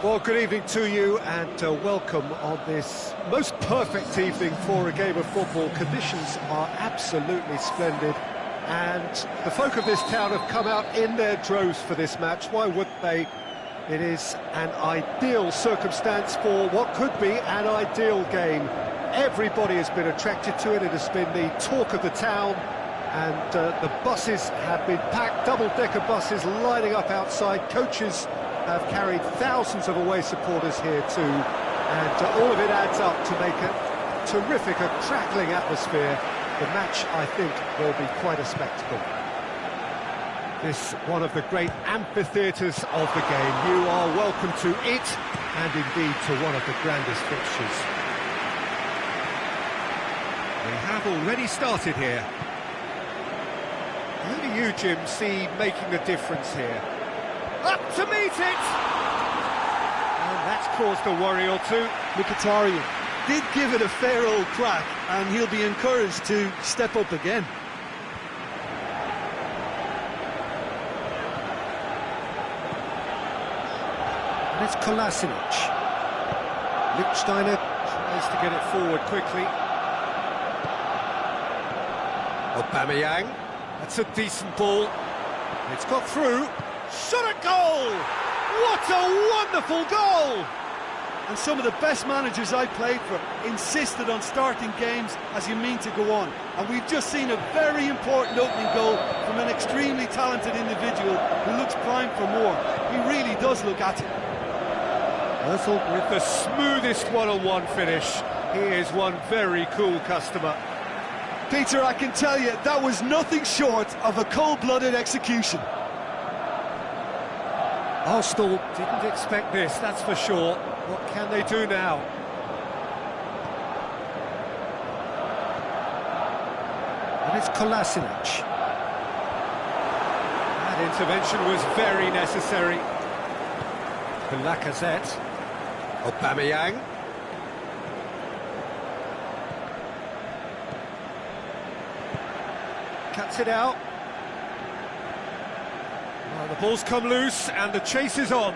Well, good evening to you and welcome on this most perfect evening for a game of football. Conditions are absolutely splendid and the folk of this town have come out in their droves for this match. Why wouldn't they? It is an ideal circumstance for what could be an ideal game. Everybody has been attracted to it. It has been the talk of the town and the buses have been packed, double-decker buses lining up outside. Coaches have carried thousands of away supporters here too, and all of it adds up to make a terrific, a crackling atmosphere. The match, I think, will be quite a spectacle. This one of the great amphitheatres of the game. You are welcome to it, and indeed to one of the grandest fixtures. We have already started here. Who do you, Jim, see making the difference here? Up to meet it! And that's caused a worry or two. Mkhitaryan did give it a fair old crack, and he'll be encouraged to step up again. And it's Kolasinac. Lichtsteiner tries to get it forward quickly. Aubameyang. That's a decent ball. It's got through. Shot at goal! What a wonderful goal! And some of the best managers I played for insisted on starting games as you mean to go on. And we've just seen a very important opening goal from an extremely talented individual who looks primed for more. He really does look at it. Ozil with the smoothest one-on-one finish. He is one very cool customer. Peter, I can tell you, that was nothing short of a cold-blooded execution. Arsenal didn't expect this, that's for sure. What can they do now? And it's Kolasinac. That intervention was very necessary. Lacazette. Aubameyang. cuts it out. Well, the ball's come loose and the chase is on.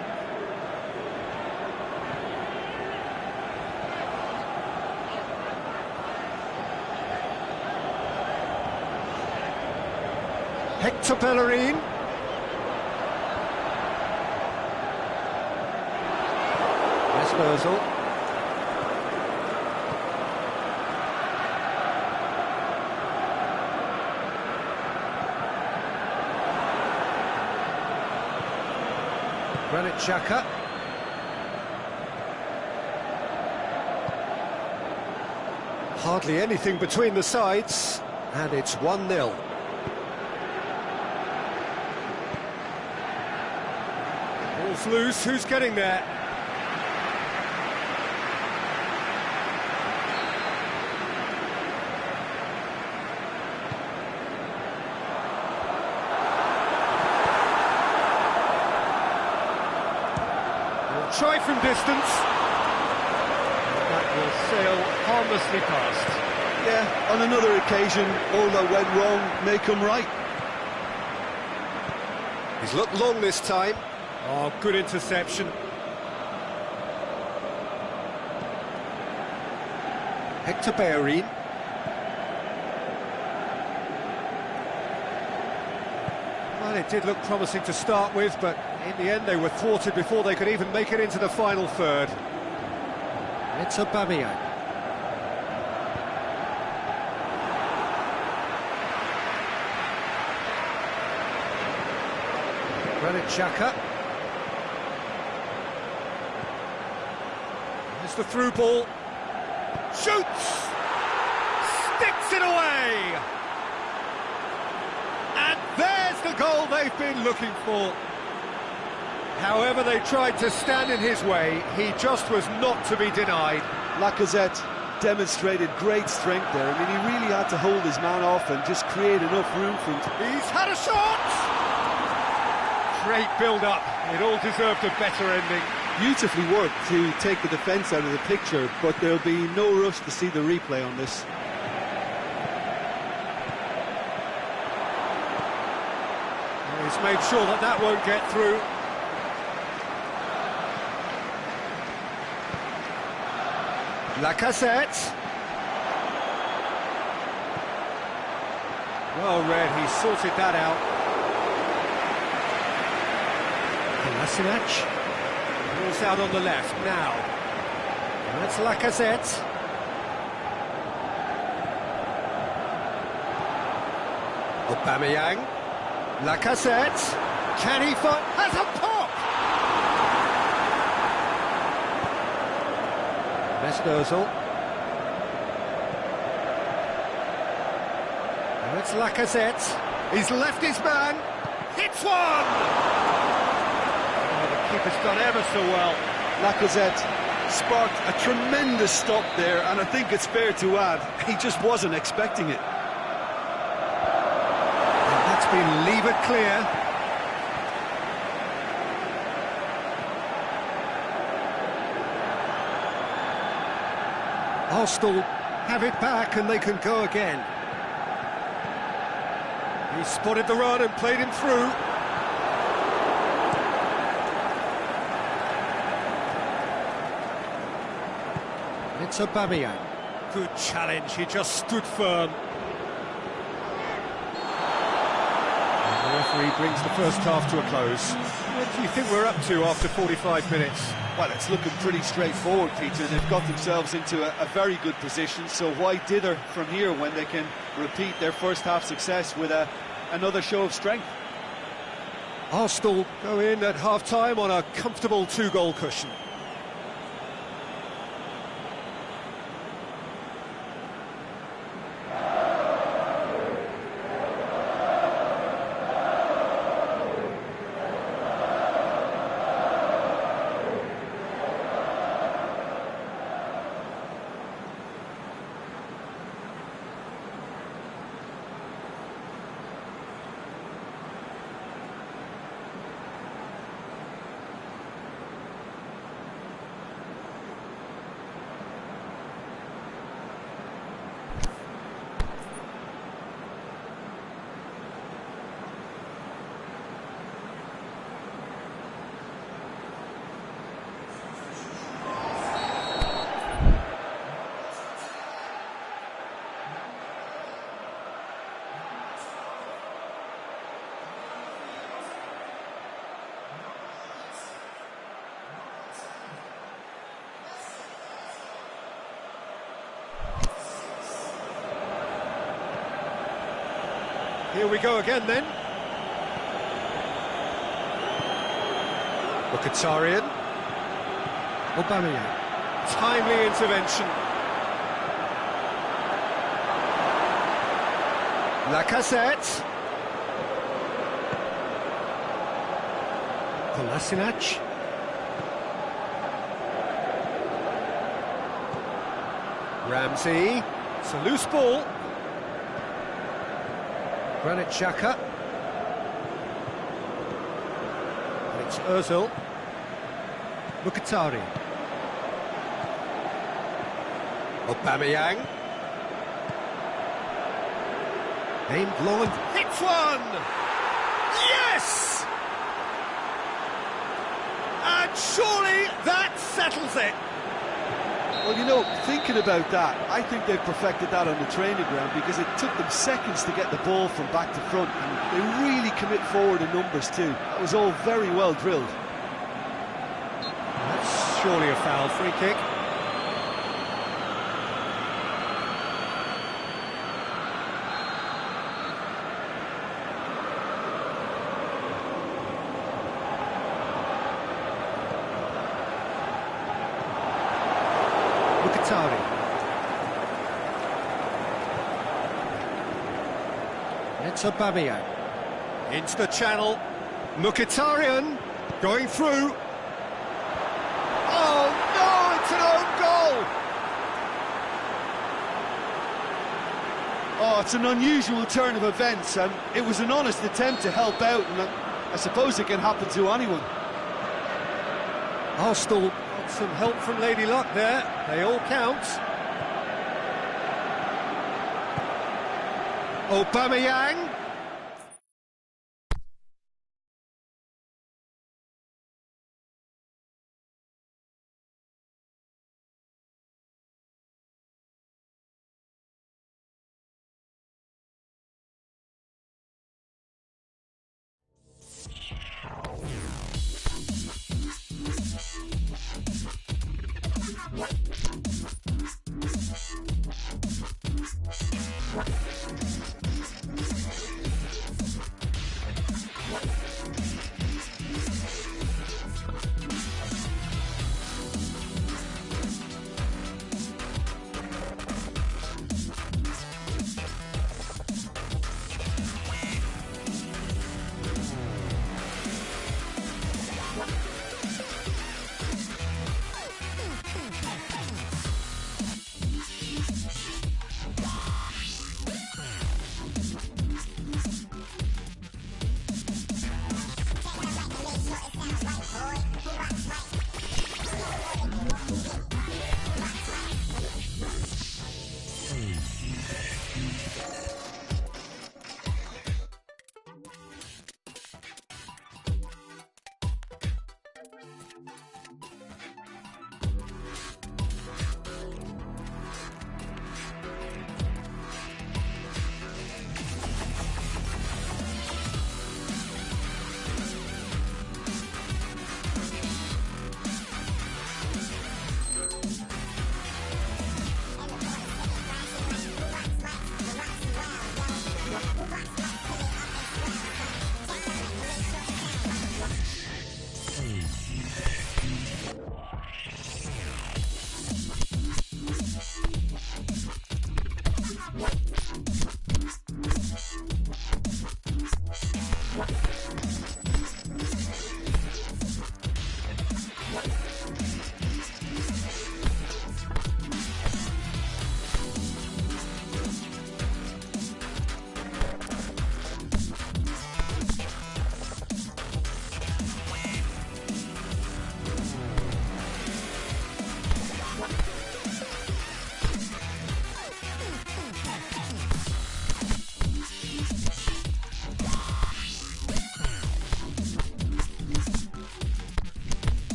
Hector Bellerin. Özil. Granit Xhaka. Hardly anything between the sides, and it's 1-0. Ball's loose, who's getting there? Try from distance. That will sail harmlessly past. Yeah, on another occasion, all that went wrong may come right. He's looked long this time. Oh, good interception. Hector Bellerin. Well, it did look promising to start with, but in the end they were thwarted before they could even make it into the final third. It's Aubameyang. Granit Xhaka. There's the through ball. Shoots! Sticks it away! And there's the goal they've been looking for. However they tried to stand in his way, he just was not to be denied. Lacazette demonstrated great strength there. I mean, he really had to hold his man off and just create enough room for him. He's had a shot! Great build-up. It all deserved a better ending. Beautifully worked to take the defence out of the picture, but there'll be no rush to see the replay on this. He's made sure that that won't get through. Lacazette. Well read, he sorted that out. Kolasinac. Ball's out on the left now. And that's Lacazette. Aubameyang. Lacazette. Can he find... Has a pop! Özil. And it's Lacazette. He's left his man. Hits one! Oh, the keeper's done ever so well. Lacazette sparked a tremendous stop there, and I think it's fair to add, he just wasn't expecting it. And that's been levered clear. Arsenal have it back and they can go again. He spotted the run and played him through. It's Aubameyang. Good challenge, he just stood firm. And the referee brings the first half to a close. What do you think we're up to after 45 minutes? Well, it's looking pretty straightforward, Peter. They've got themselves into a very good position, so why dither from here when they can repeat their first half success with another show of strength? Arsenal go in at half-time on a comfortable 2-goal cushion. Here we go again then. Mkhitaryan. Aubameyang. Timely intervention. Lacazette. Kolasinac. Ramsey. It's a loose ball. Granit Xhaka. And it's Ozil. Mkhitaryan. Aubameyang. Aimed long and hits one! Yes! And surely that settles it. Well, you know, thinking about that, I think they've perfected that on the training ground because it took them seconds to get the ball from back to front, and they really commit forward in numbers too. That was all very well drilled. That's surely a foul. Free kick. Mkhitaryan. It's Aubameyang. Into the channel. Mkhitaryan going through. Oh no, it's an own goal! Oh, it's an unusual turn of events, and it was an honest attempt to help out, and I suppose it can happen to anyone. Arsenal got some help from Lady Luck there. They all count. Aubameyang.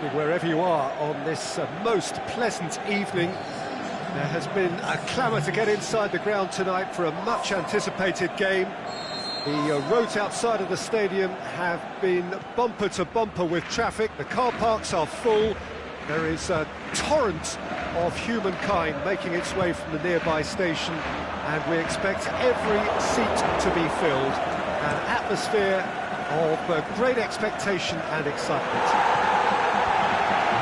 evening, wherever you are on this most pleasant evening. There has been a clamour to get inside the ground tonight for a much-anticipated game. The roads outside of the stadium have been bumper to bumper with traffic. The car parks are full. There is a torrent of humankind making its way from the nearby station, and we expect every seat to be filled. An atmosphere of great expectation and excitement.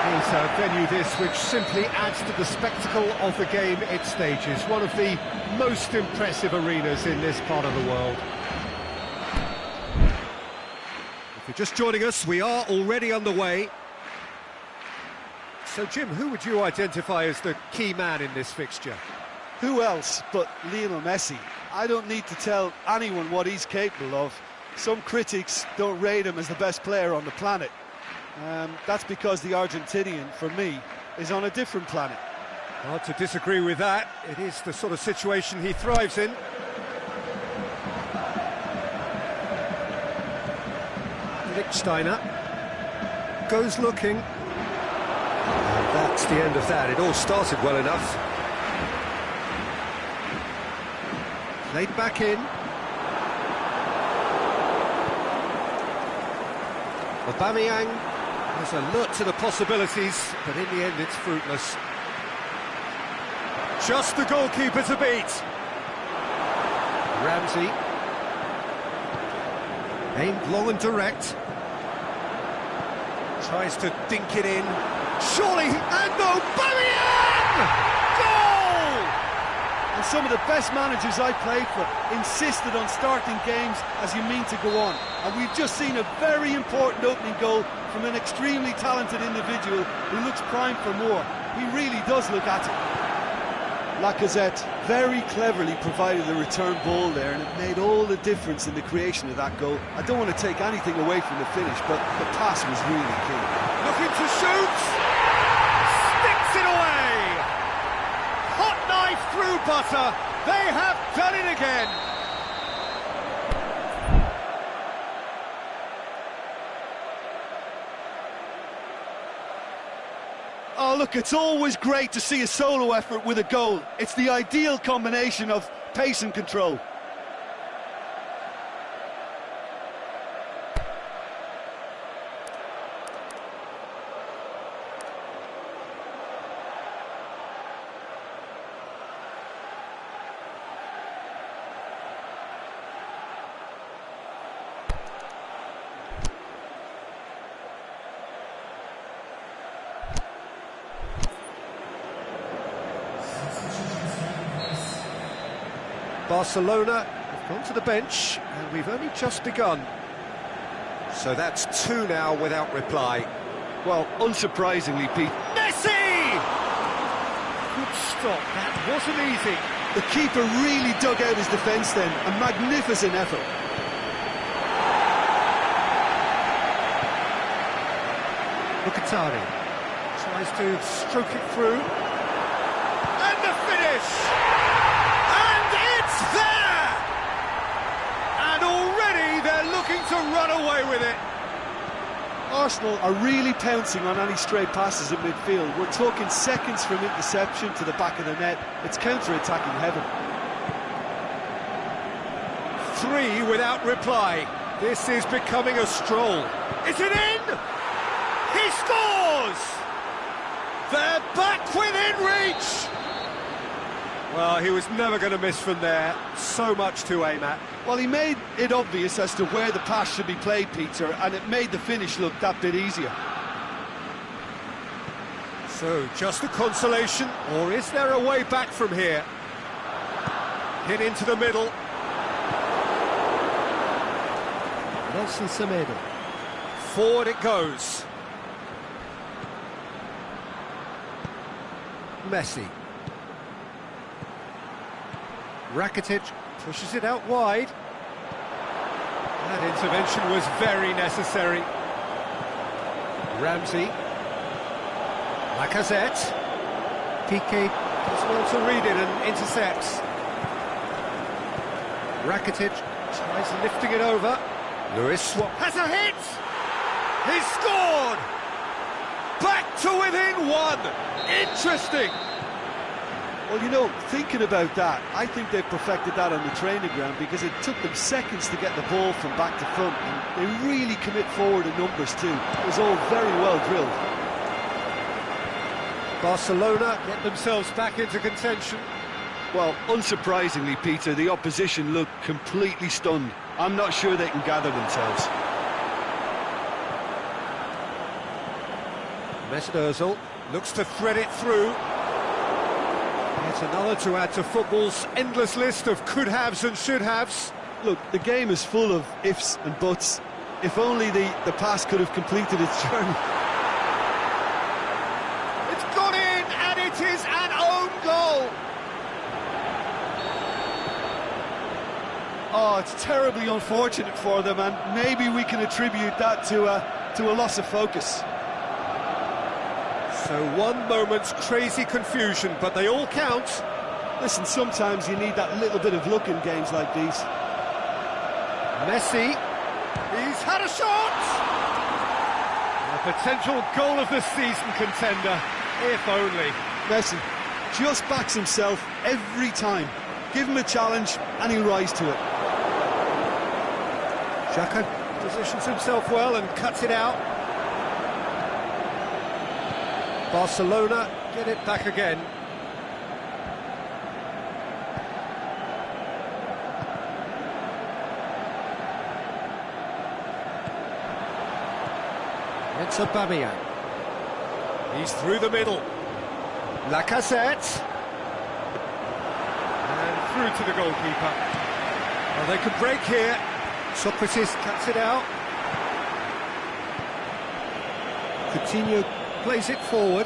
It is a venue this which simply adds to the spectacle of the game it stages. One of the most impressive arenas in this part of the world. If you're just joining us, we are already underway. So, Jim, who would you identify as the key man in this fixture? Who else but Lionel Messi? I don't need to tell anyone what he's capable of. Some critics don't rate him as the best player on the planet. That's because the Argentinian, for me, is on a different planet. Hard to disagree with that. It is the sort of situation he thrives in. Steiner goes looking. And that's the end of that. It all started well enough. Played back in. Aubameyang has alert to the possibilities, but in the end it's fruitless. Just the goalkeeper to beat. Ramsey. Aimed long and direct. Tries to dink it in. Surely, and Aubameyang! Goal! And some of the best managers I played for insisted on starting games as you mean to go on. And we've just seen a very important opening goal from an extremely talented individual who looks primed for more. He really does look at it. Lacazette very cleverly provided the return ball there, and it made all the difference in the creation of that goal. I don't want to take anything away from the finish, but the pass was really key. Looking to shoot! Sticks it away! Hot knife through butter! They have done it again! Oh, look, it's always great to see a solo effort with a goal. It's the ideal combination of pace and control. Barcelona have gone to the bench, and we've only just begun. So that's two now without reply. Well, unsurprisingly, Pete. Messi! Good stop, that wasn't easy. The keeper really dug out his defence then, a magnificent effort. Mkhitaryan tries to stroke it through. And the finish! There! And already they're looking to run away with it. Arsenal are really pouncing on any stray passes in midfield. We're talking seconds from interception to the back of the net. It's counter-attacking heaven. Three without reply. This is becoming a stroll. Is it in? He scores! They're back within reach! Well, he was never going to miss from there. So much to aim at. Well, he made it obvious as to where the pass should be played, Peter, and it made the finish look that bit easier. So, just a consolation, or is there a way back from here? Hit into the middle. Nelson Semedo. Forward it goes. Messi. Rakitic pushes it out wide. That intervention was very necessary. Ramsey. Lacazette. Piqué does well to read it and intercepts. Rakitic tries lifting it over. Lewis has a hit! He's scored! back to within one. Interesting. Well, you know, thinking about that, I think they've perfected that on the training ground because it took them seconds to get the ball from back to front, and they really commit forward in numbers too. It was all very well drilled. Barcelona get themselves back into contention. Well, unsurprisingly, Peter, the opposition look completely stunned. I'm not sure they can gather themselves. Mesut Ozil looks to thread it through. It's another to add to football's endless list of could-haves and should-haves. Look, the game is full of ifs and buts. If only the pass could have completed its journey. It's gone in, and it is an own goal. Oh, it's terribly unfortunate for them, and maybe we can attribute that to a loss of focus. So one moment's crazy confusion, but they all count. Listen, sometimes you need that little bit of luck in games like these. Messi, he's had a shot! A potential goal of the season contender, if only. Messi just backs himself every time. Give him a challenge and he'll rise to it. Xhaka positions himself well and cuts it out. Barcelona get it back again. It's Aubameyang. He's through the middle. Lacazette. And through to the goalkeeper. Well, they could break here. Socrates cuts it out. Coutinho plays it forward.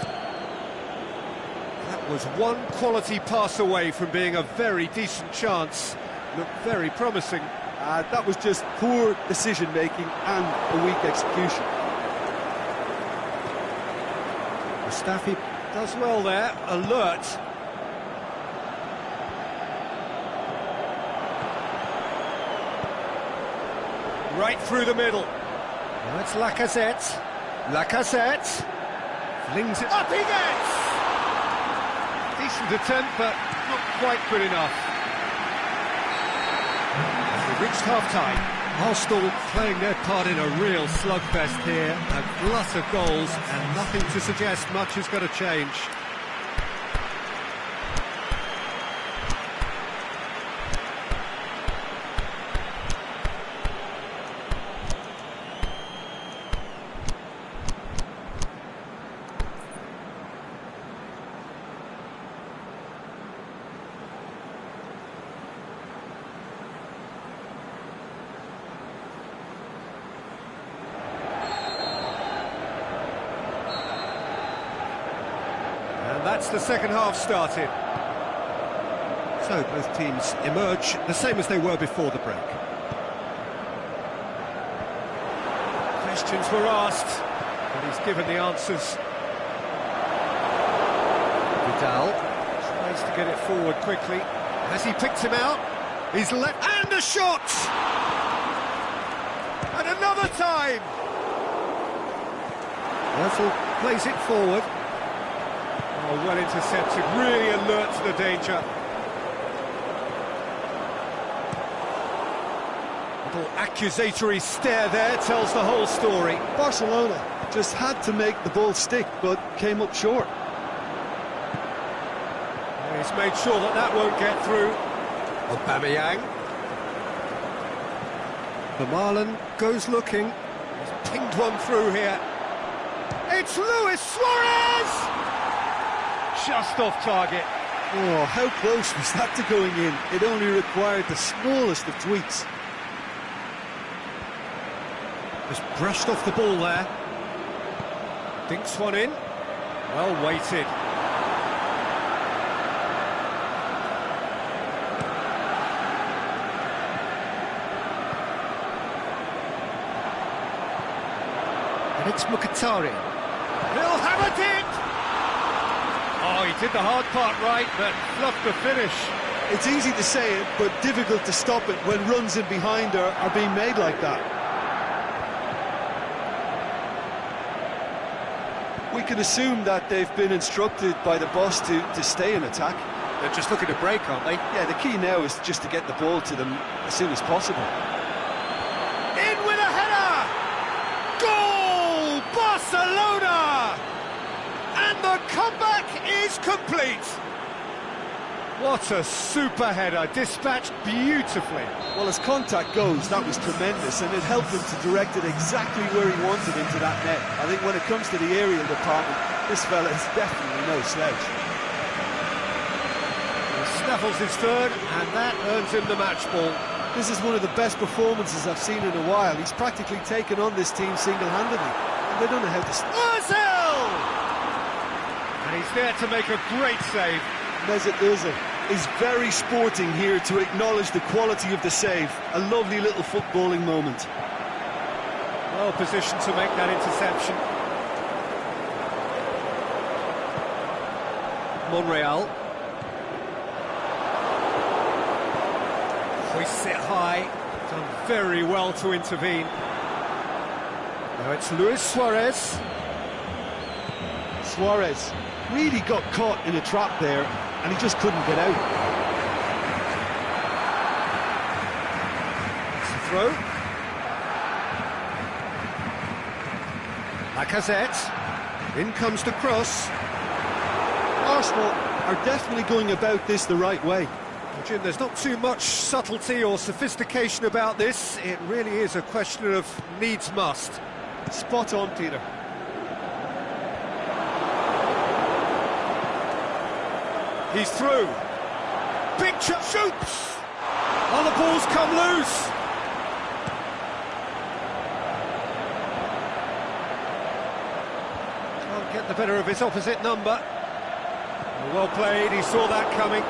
That was one quality pass away from being a very decent chance. Looked very promising. That was just poor decision-making and a weak execution. Mustafi does well there, alert. Right through the middle. Now it's Lacazette. Lacazette flings it up, he gets! Decent attempt, but not quite good enough. We've reached half-time. Arsenal playing their part in a real slugfest here. A glut of goals, and nothing to suggest much is going to change. That's the second half started. So both teams emerge the same as they were before the break. Questions were asked, and he's given the answers. Vidal tries to get it forward quickly. Has he picked him out? He's left, and a shot! And another time! Ozil plays it forward. Oh, well intercepted, really alert to the danger. Little accusatory stare there tells the whole story. Barcelona just had to make the ball stick, but came up short. He's made sure that that won't get through. Aubameyang. Vermaelen goes looking. He's pinged one through here. It's Luis Suarez! Just off target. Oh, how close was that to going in? It only required the smallest of tweaks. Just brushed off the ball there. Dinks one in. Well weighted. And it's Mkhitaryan. He'll hammer it! Oh, he did the hard part right, but fluffed the finish. It's easy to say it, but difficult to stop it when runs in behind are being made like that. We can assume that they've been instructed by the boss to stay in attack. They're just looking to break, aren't they? Yeah, the key now is just to get the ball to them as soon as possible. In with a header! Goal! Barcelona! And the comeback is complete! What a super header, dispatched beautifully. Well, as contact goes, that was tremendous, and it helped him to direct it exactly where he wanted into that net. I think when it comes to the aerial department, this fella is definitely no slouch. He snaffles his third, and that earns him the match ball. This is one of the best performances I've seen in a while. He's practically taken on this team single-handedly, and they don't know how to... Ozil! And he's there to make a great save. Mesut Ozil is very sporting here to acknowledge the quality of the save. A lovely little footballing moment. Well positioned to make that interception. Monreal. Hoists it high. Done very well to intervene. Now it's Luis Suarez. Suarez really got caught in a trap there, and he just couldn't get out. It's a throw. Lacazette. In comes the cross. Arsenal are definitely going about this the right way. Well, Jim, there's not too much subtlety or sophistication about this. It really is a question of needs must. Spot on, Peter. He's through. Big shoots. Oh, the ball's come loose. Can't get the better of his opposite number. Well played, he saw that coming.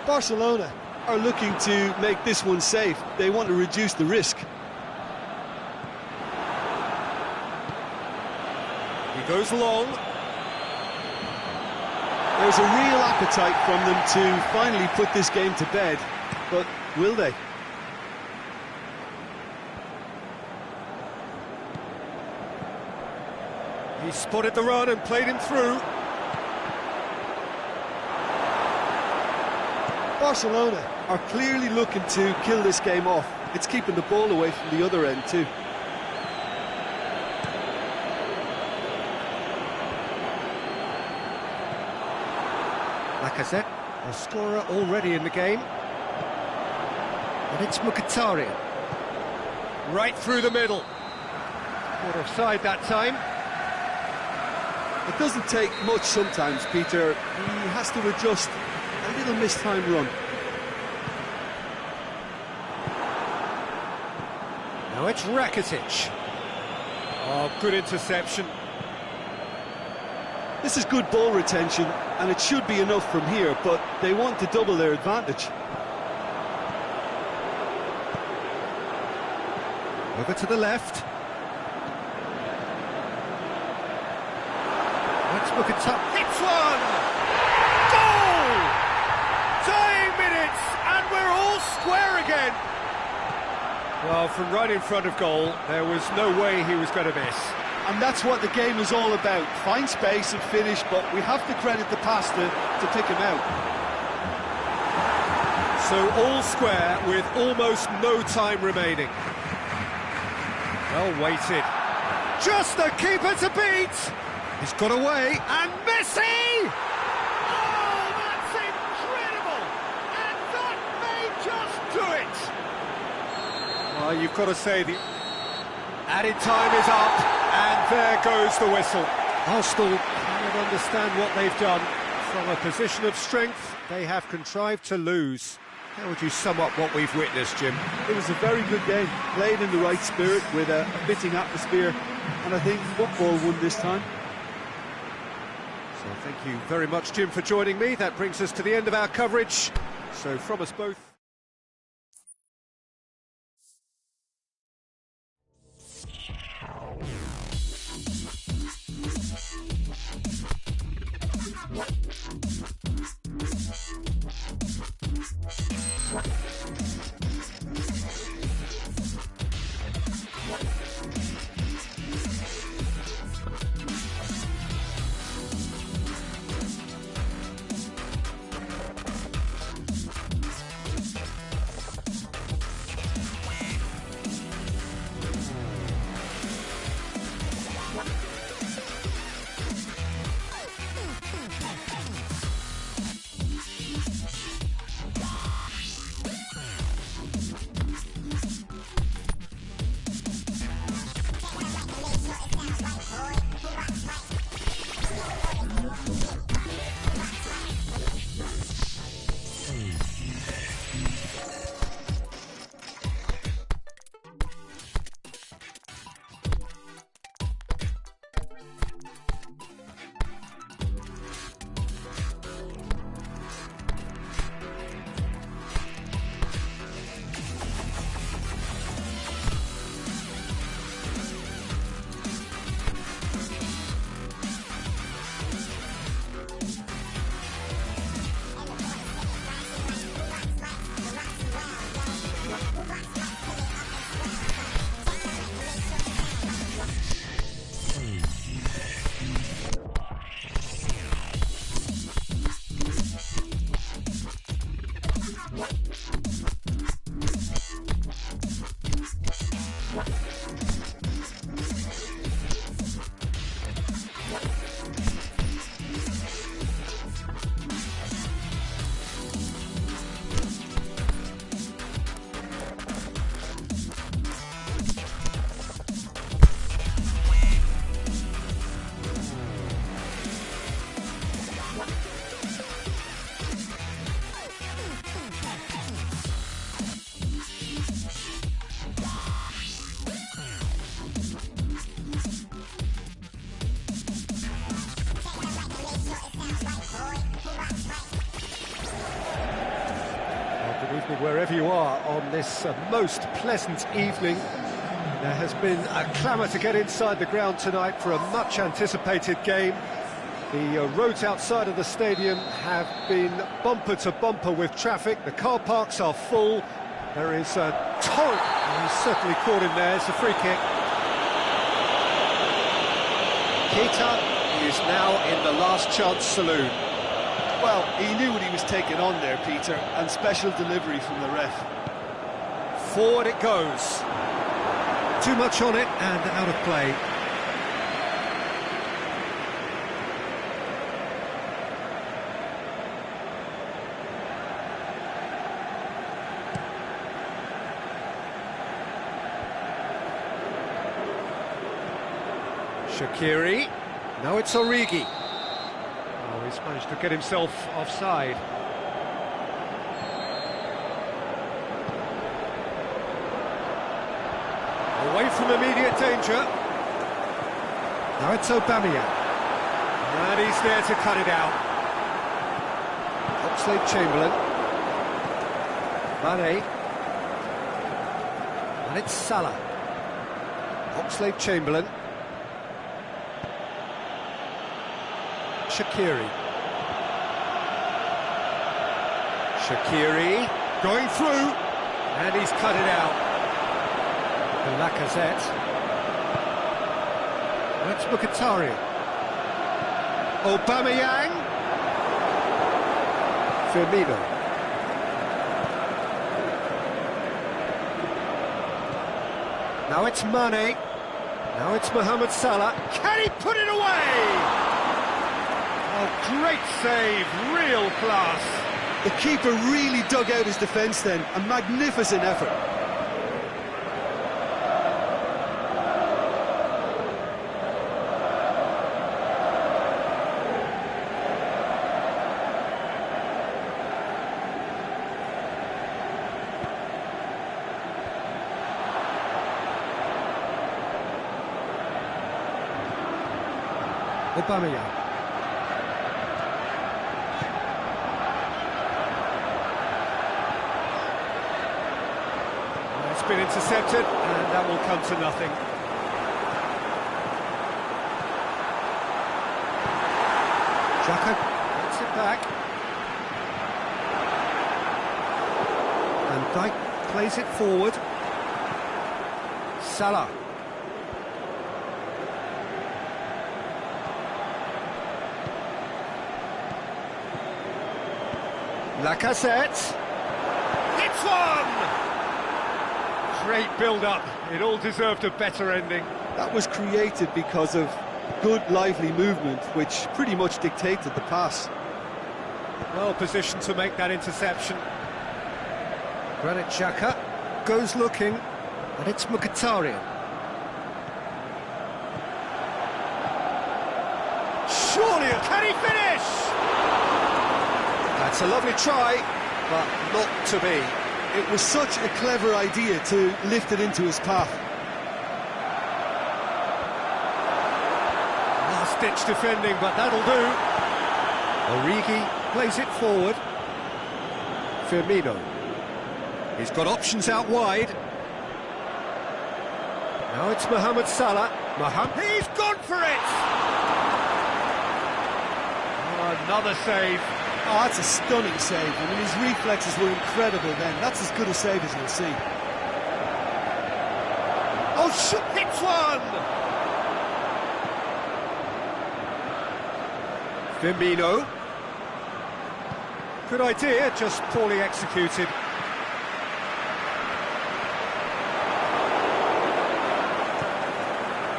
Barcelona are looking to make this one safe. They want to reduce the risk. He goes long. There's a real appetite from them to finally put this game to bed, but will they? He spotted the run and played him through. Barcelona are clearly looking to kill this game off. It's keeping the ball away from the other end too. Lacazette, a scorer already in the game. And it's Mkhitaryan. Right through the middle. Caught offside that time. It doesn't take much sometimes, Peter. He has to adjust a little mistimed run. Now it's Rakitic. Oh, good interception. This is good ball retention, and it should be enough from here, but they want to double their advantage. Over to the left. Let's look at top. Hits one! Goal! Dying minutes, and we're all square again. Well, from right in front of goal, there was no way he was going to miss. And that's what the game is all about. Find space and finish, but we have to credit the pass to pick him out. So all square with almost no time remaining. Well weighted. Just the keeper to beat! He's got away, and Messi! Oh, that's incredible! And that may just do it! Well, you've got to say the added time is up, and there goes the whistle. Arsenal cannot understand what they've done. From a position of strength, they have contrived to lose. How would you sum up what we've witnessed, Jim? It was a very good game, played in the right spirit with a fitting atmosphere, and I think football won this time. So thank you very much, Jim, for joining me. That brings us to the end of our coverage. So from us both... What? Wherever you are on this most pleasant evening, there has been a clamour to get inside the ground tonight for a much-anticipated game. The roads outside of the stadium have been bumper to bumper with traffic. The car parks are full. There is a torrent, and he's certainly caught him there. It's a free kick. Keita is now in the last chance saloon. Well, he knew what he was taking on there, Peter, and special delivery from the ref. Forward it goes. Too much on it and out of play. Shaqiri. Now it's Origi. Oh, he's managed to get himself offside. Away from immediate danger. Now it's Aubameyang. And he's there to cut it out. Oxlade-Chamberlain. Mane. And it's Salah. Oxlade-Chamberlain. Shaqiri. Shaqiri going through, and he's cut it out. Lacazette. That's Mkhitaryan. Aubameyang. Firmino. Now it's Mane. Now it's Mohamed Salah. Can he put it away? Oh, great save, real class. The keeper really dug out his defence then, a magnificent effort. Aubameyang. It's been intercepted, and that will come to nothing. Xhaka gets it back. Van Dijk plays it forward. Salah. Lacazette. It's one! Great build-up. It all deserved a better ending. That was created because of good, lively movement, which pretty much dictated the pass. Well positioned to make that interception. Granit Xhaka goes looking, and it's Mkhitaryan. Surely, can he finish? That's a lovely try, but not to be. It was such a clever idea to lift it into his path. Last-ditch defending, but that'll do. Origi plays it forward. Firmino. He's got options out wide. Now it's Mohamed Salah. He's gone for it! Oh, another save. Oh, that's a stunning save. I mean, his reflexes were incredible then. That's as good a save as you'll see. Oh, hits one! Firmino. Good idea, just poorly executed.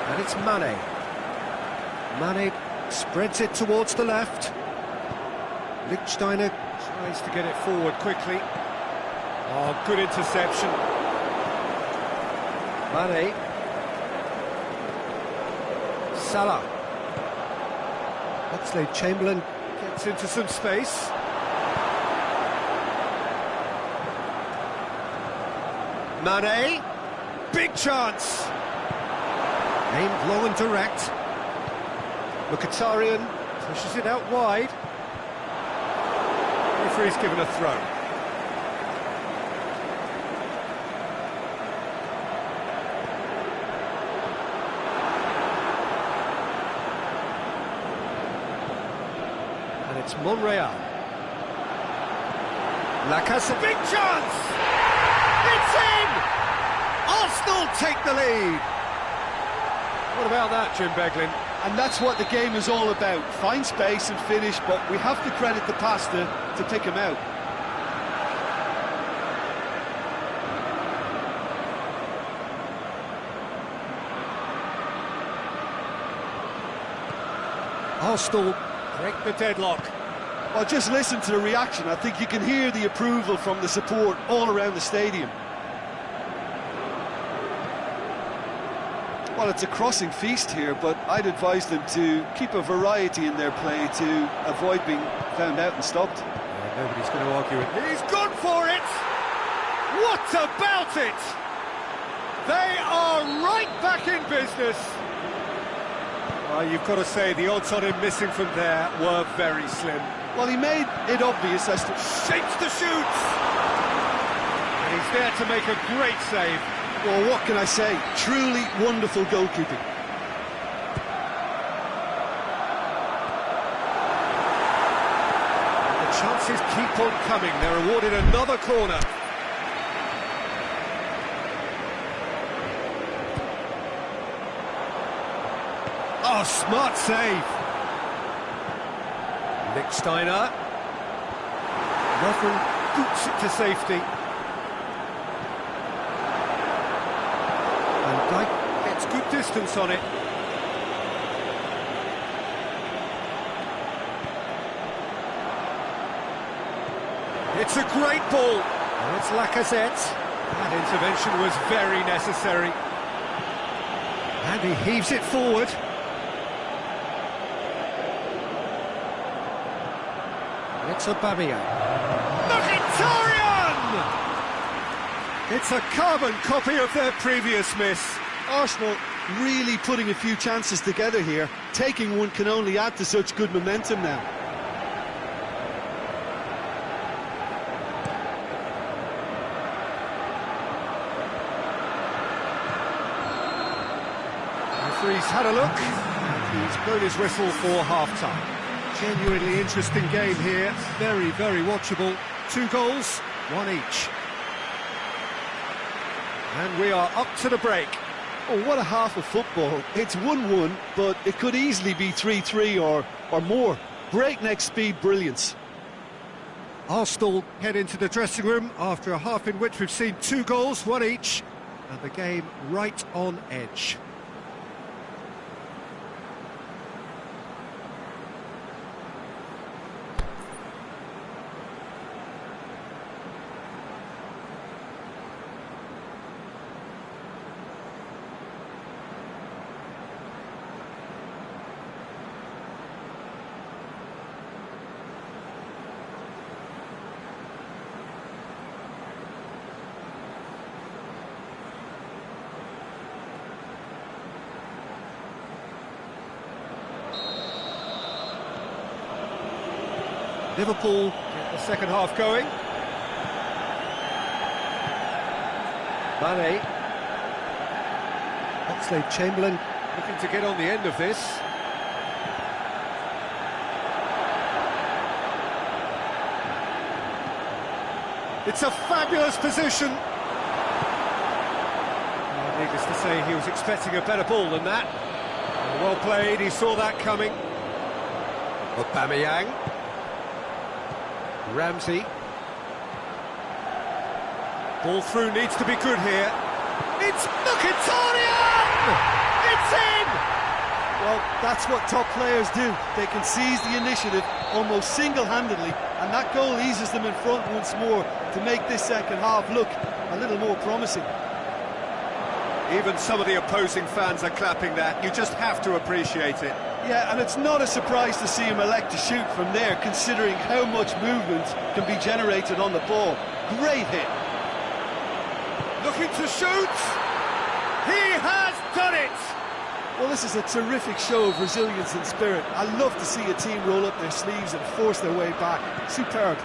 And it's Mane. Mane spreads it towards the left. Lichtsteiner tries to get it forward quickly. Oh, good interception. Mane. Salah. Oxlade-Chamberlain gets into some space. Mane. Big chance. Aimed low and direct. Mkhitaryan pushes it out wide. The referee's given a throw. It's Monreal. Lacazette. Big chance! It's in! Arsenal take the lead. What about that, Jim Beglin? And that's what the game is all about. Find space and finish, but we have to credit the passer to pick him out. Arsenal break the deadlock. Well, just listen to the reaction. I think you can hear the approval from the support all around the stadium. Well, it's a crossing feast here, but I'd advise them to keep a variety in their play to avoid being found out and stopped. Yeah, nobody's going to argue it. He's gone for it! What about it? They are right back in business. Well, you've got to say the odds on him missing from there were very slim. Well, he made it obvious as to... Shapes to shoot! And he's there to make a great save. Well, what can I say? Truly wonderful goalkeeping. The chances keep on coming. They're awarded another corner. Oh, smart save. Lichtsteiner. Lovren boots it to safety. And Dyke gets good distance on it. It's a great ball. And it's Lacazette. That intervention was very necessary. And he heaves it forward. It's Aubameyang. Mkhitaryan! It's a carbon copy of their previous miss. Arsenal really putting a few chances together here. Taking one can only add to such good momentum now. The referee's had a look, and he's blown his whistle for half-time. Genuinely interesting game here, very, very watchable. 2 goals, 1 each. And we are up to the break. Oh, what a half of football. It's 1-1, but it could easily be 3-3 or more. Breakneck speed brilliance. Arsenal head into the dressing room after a half in which we've seen 2 goals, 1 each, and the game right on edge. Liverpool get the second half going. Mane. Oxlade-Chamberlain looking to get on the end of this. It's a fabulous position. Needless to say, he was expecting a better ball than that. Well played, he saw that coming. Aubameyang. Ramsey. Ball through needs to be good here. It's Mkhitaryan! It's in! Well, that's what top players do. They can seize the initiative almost single-handedly, and that goal eases them in front once more to make this second half look a little more promising. Even some of the opposing fans are clapping that. You just have to appreciate it. Yeah, and it's not a surprise to see him elect to shoot from there, considering how much movement can be generated on the ball. Great hit. Looking to shoot. He has done it. Well, this is a terrific show of resilience and spirit. I love to see a team roll up their sleeves and force their way back. Superb.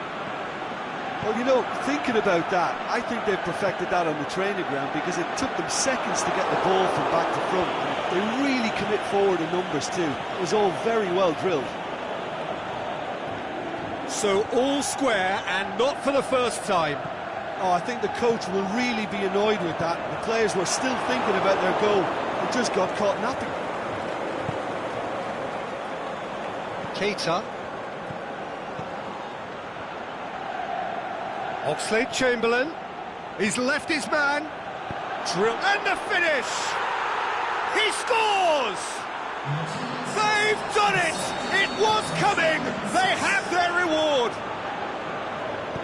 Well, you know, thinking about that, I think they've perfected that on the training ground because it took them seconds to get the ball from back to front. They really commit forward in numbers too. It was all very well drilled. So all square, and not for the first time. Oh, I think the coach will really be annoyed with that. The players were still thinking about their goal and just got caught napping. Keita. Oxlade-Chamberlain. He's left his man. Drill. And the finish! He scores! They've done it! It was coming! They have their reward!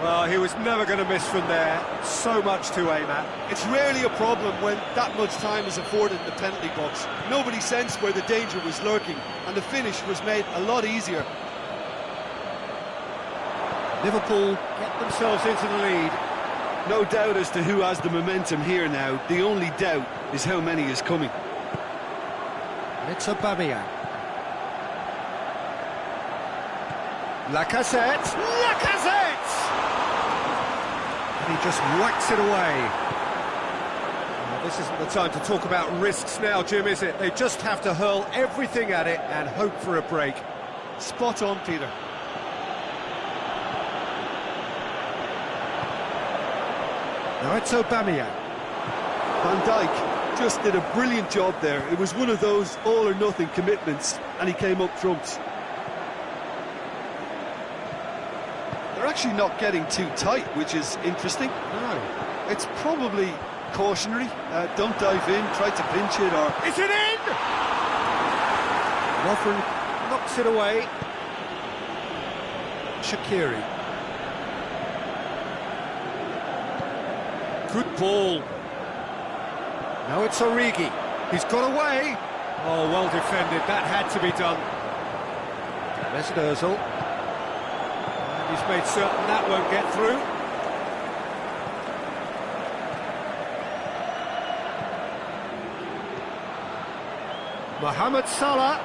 Well, he was never going to miss from there. So much to aim at. It's rarely a problem when that much time is afforded in the penalty box. Nobody sensed where the danger was lurking, and the finish was made a lot easier. Liverpool get themselves into the lead. No doubt as to who has the momentum here now. The only doubt is how many is coming. It's Aubameyang. Lacazette! Lacazette! And he just whacks it away. Well, this isn't the time to talk about risks now, Jim, is it? They just have to hurl everything at it and hope for a break. Spot on, Peter. Now it's Aubameyang. Van Dijk just did a brilliant job there. It was one of those all-or-nothing commitments, and he came up trumps. They're actually not getting too tight, which is interesting. No. It's probably cautionary. Don't dive in, try to pinch it, or... Is it in? Lovren knocks it away. Shaqiri. Good ball. Now it's Origi. He's got away. Oh, well defended. That had to be done. There's Ozil. And he's made certain that won't get through. Mohamed Salah.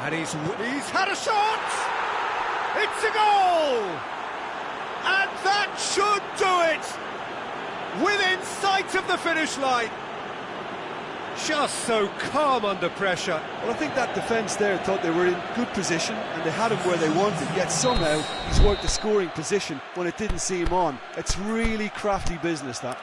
And he's had a shot! It's a goal! And that should do it! Within sight of the finish line. Just so calm under pressure. Well, I think that defence there thought they were in good position and they had him where they wanted, yet somehow he's worked the scoring position when it didn't see him on. It's really crafty business, that.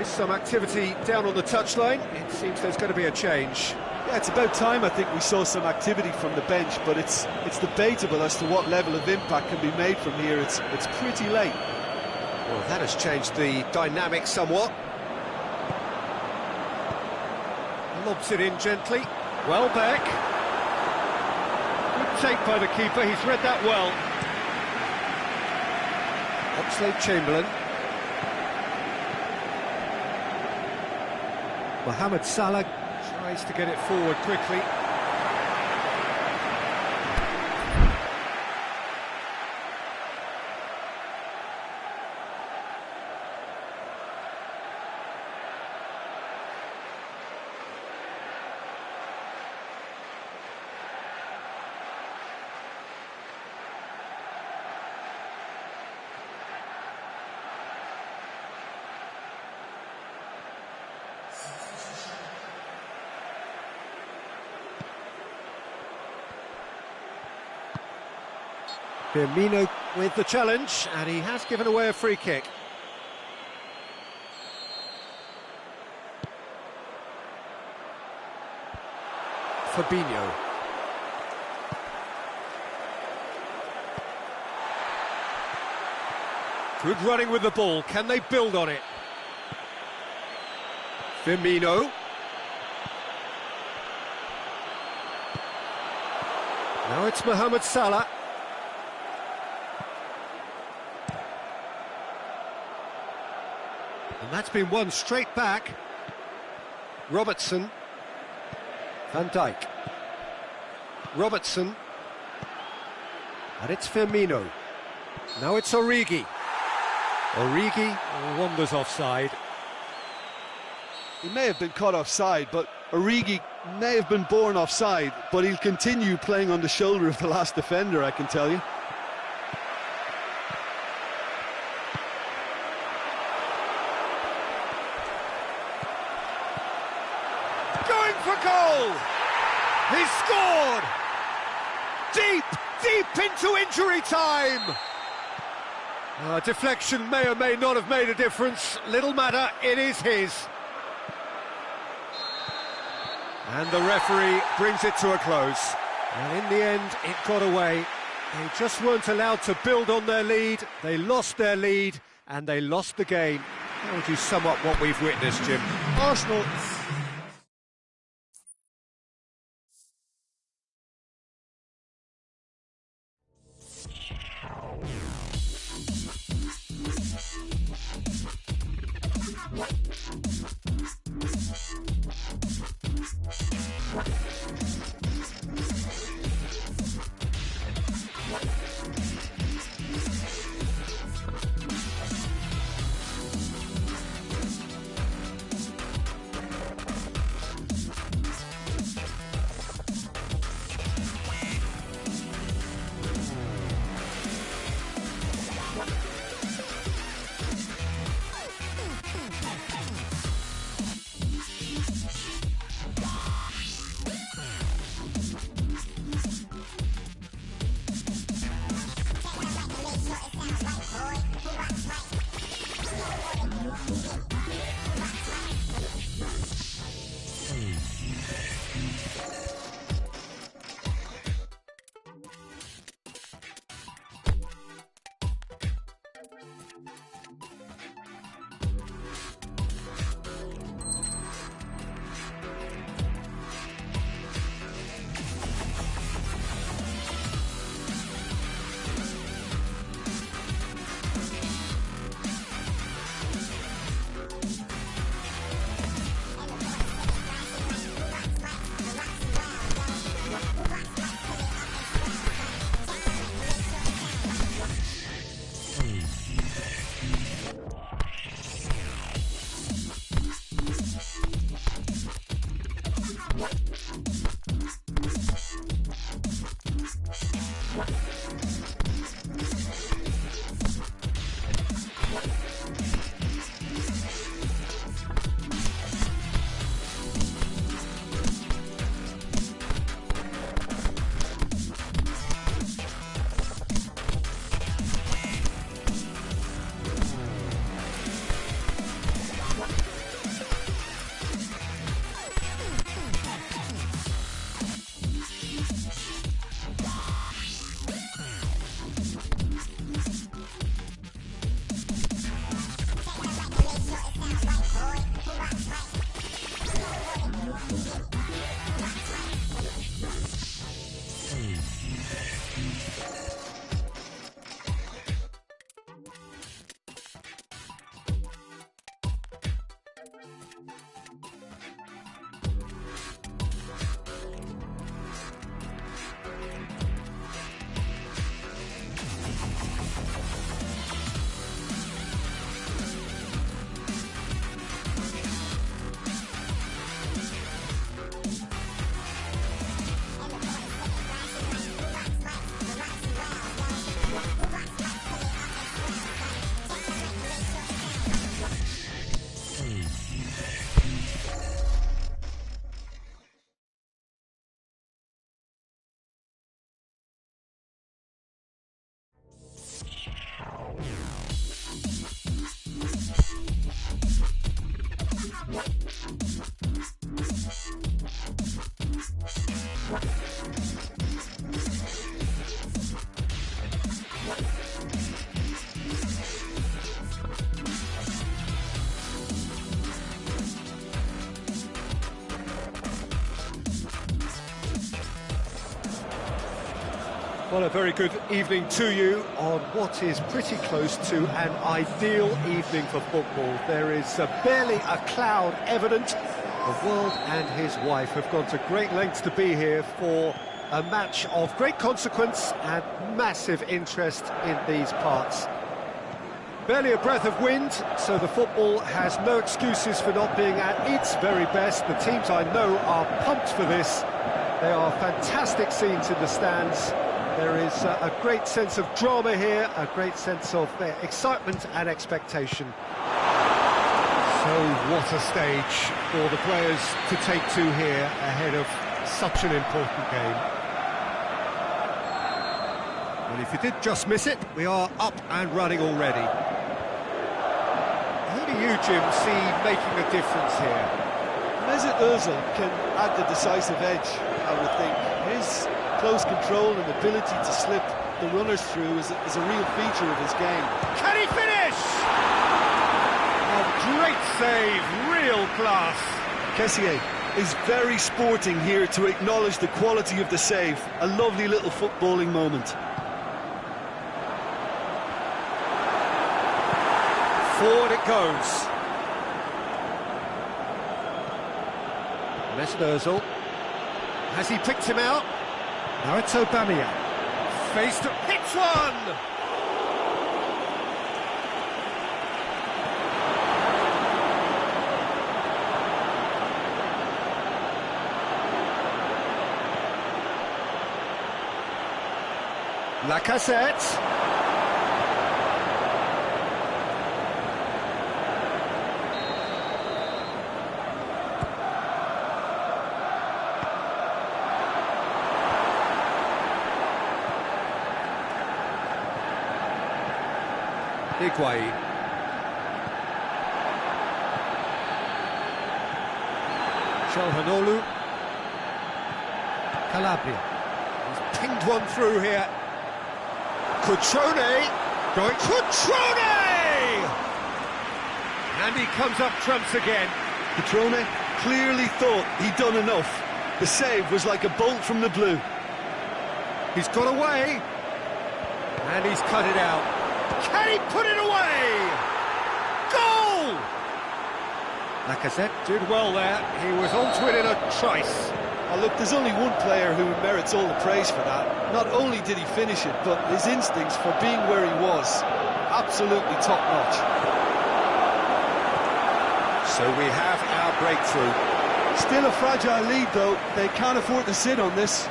Some activity down on the touchline. It seems there's going to be a change. Yeah, it's about time I think we saw some activity from the bench, but it's debatable as to what level of impact can be made from here. It's pretty late. Well, that has changed the dynamic somewhat. Lobs it in gently. Well back. Good take by the keeper. He's read that well. Oxlade-Chamberlain. Mohamed Salah tries to get it forward quickly. Firmino with the challenge, and he has given away a free kick. Fabinho. Good running with the ball. Can they build on it? Firmino. Now it's Mohamed Salah. And that's been won straight back. Robertson. Van Dijk. Robertson. And it's Firmino. Now it's Origi. Origi wanders offside. He may have been caught offside, but Origi may have been born offside, but he'll continue playing on the shoulder of the last defender, I can tell you. Going for goal! He scored! Deep into injury time! Deflection may or may not have made a difference. Little matter, it is his. And the referee brings it to a close. And in the end, it got away. They just weren't allowed to build on their lead. They lost their lead, and they lost the game. How would you sum up what we've witnessed, Jim? Arsenal... Well, a very good evening to you on what is pretty close to an ideal evening for football. There is barely a cloud evident. The world and his wife have gone to great lengths to be here for a match of great consequence and massive interest in these parts. Barely a breath of wind, so the football has no excuses for not being at its very best. The teams I know are pumped for this. They are fantastic scenes in the stands. There is a great sense of drama here, a great sense of excitement and expectation. So what a stage for the players to take to here ahead of such an important game. Well, if you did just miss it, we are up and running already. Who do you, Jim, see making a difference here? Mesut Ozil can add the decisive edge, I would think. His close control and ability to slip the runners through is a real feature of his game. Can he finish? Oh, great save, real class. Kessié is very sporting here to acknowledge the quality of the save. A lovely little footballing moment. Forward it goes. Mesut Ozil. Has he picked him out? Now it's Aubameyang. Face to... hits one! Lacazette. Higuain. Çalhanoğlu. Calabria. He's pinged one through here. Cutrone. Going Cutrone! And he comes up trumps again. Cutrone clearly thought he'd done enough. The save was like a bolt from the blue. He's got away. And he's cut it out. Can he put it away? Goal! Lacazette did well there. He was onto it in a trice. Oh, look, there's only one player who merits all the praise for that. Not only did he finish it, but his instincts for being where he was, absolutely top-notch. So we have our breakthrough. Still a fragile lead, though. They can't afford to sit on this.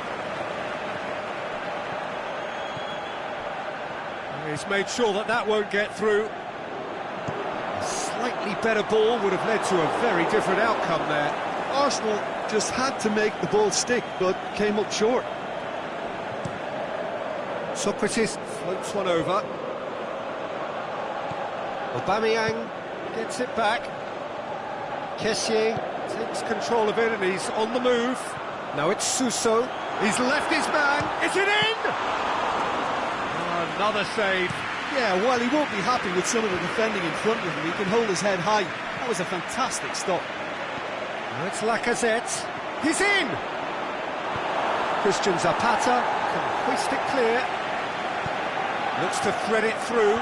He's made sure that that won't get through. A slightly better ball would have led to a very different outcome there. Arsenal just had to make the ball stick, but came up short. Socrates floats one over. Aubameyang gets it back. Kessié takes control of it and he's on the move. Now it's Suso. He's left his man. Is it in? Another save. Yeah, while he won't be happy with some of the defending in front of him, he can hold his head high. That was a fantastic stop. Now it's Lacazette. He's in! Christian Zapata can hoist it clear. Looks to thread it through.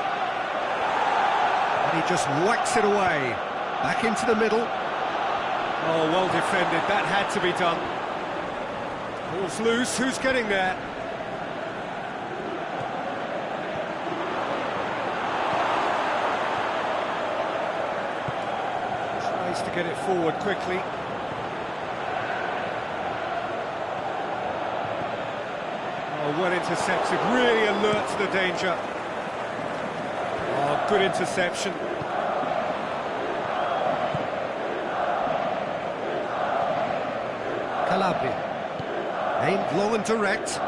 And he just whacks it away. Back into the middle. Oh, well defended. That had to be done. Ball's loose. Who's getting there? Tries to get it forward quickly. Oh, well intercepted. Really alert to the danger. Oh, good interception. Calabria. Aimed long and direct.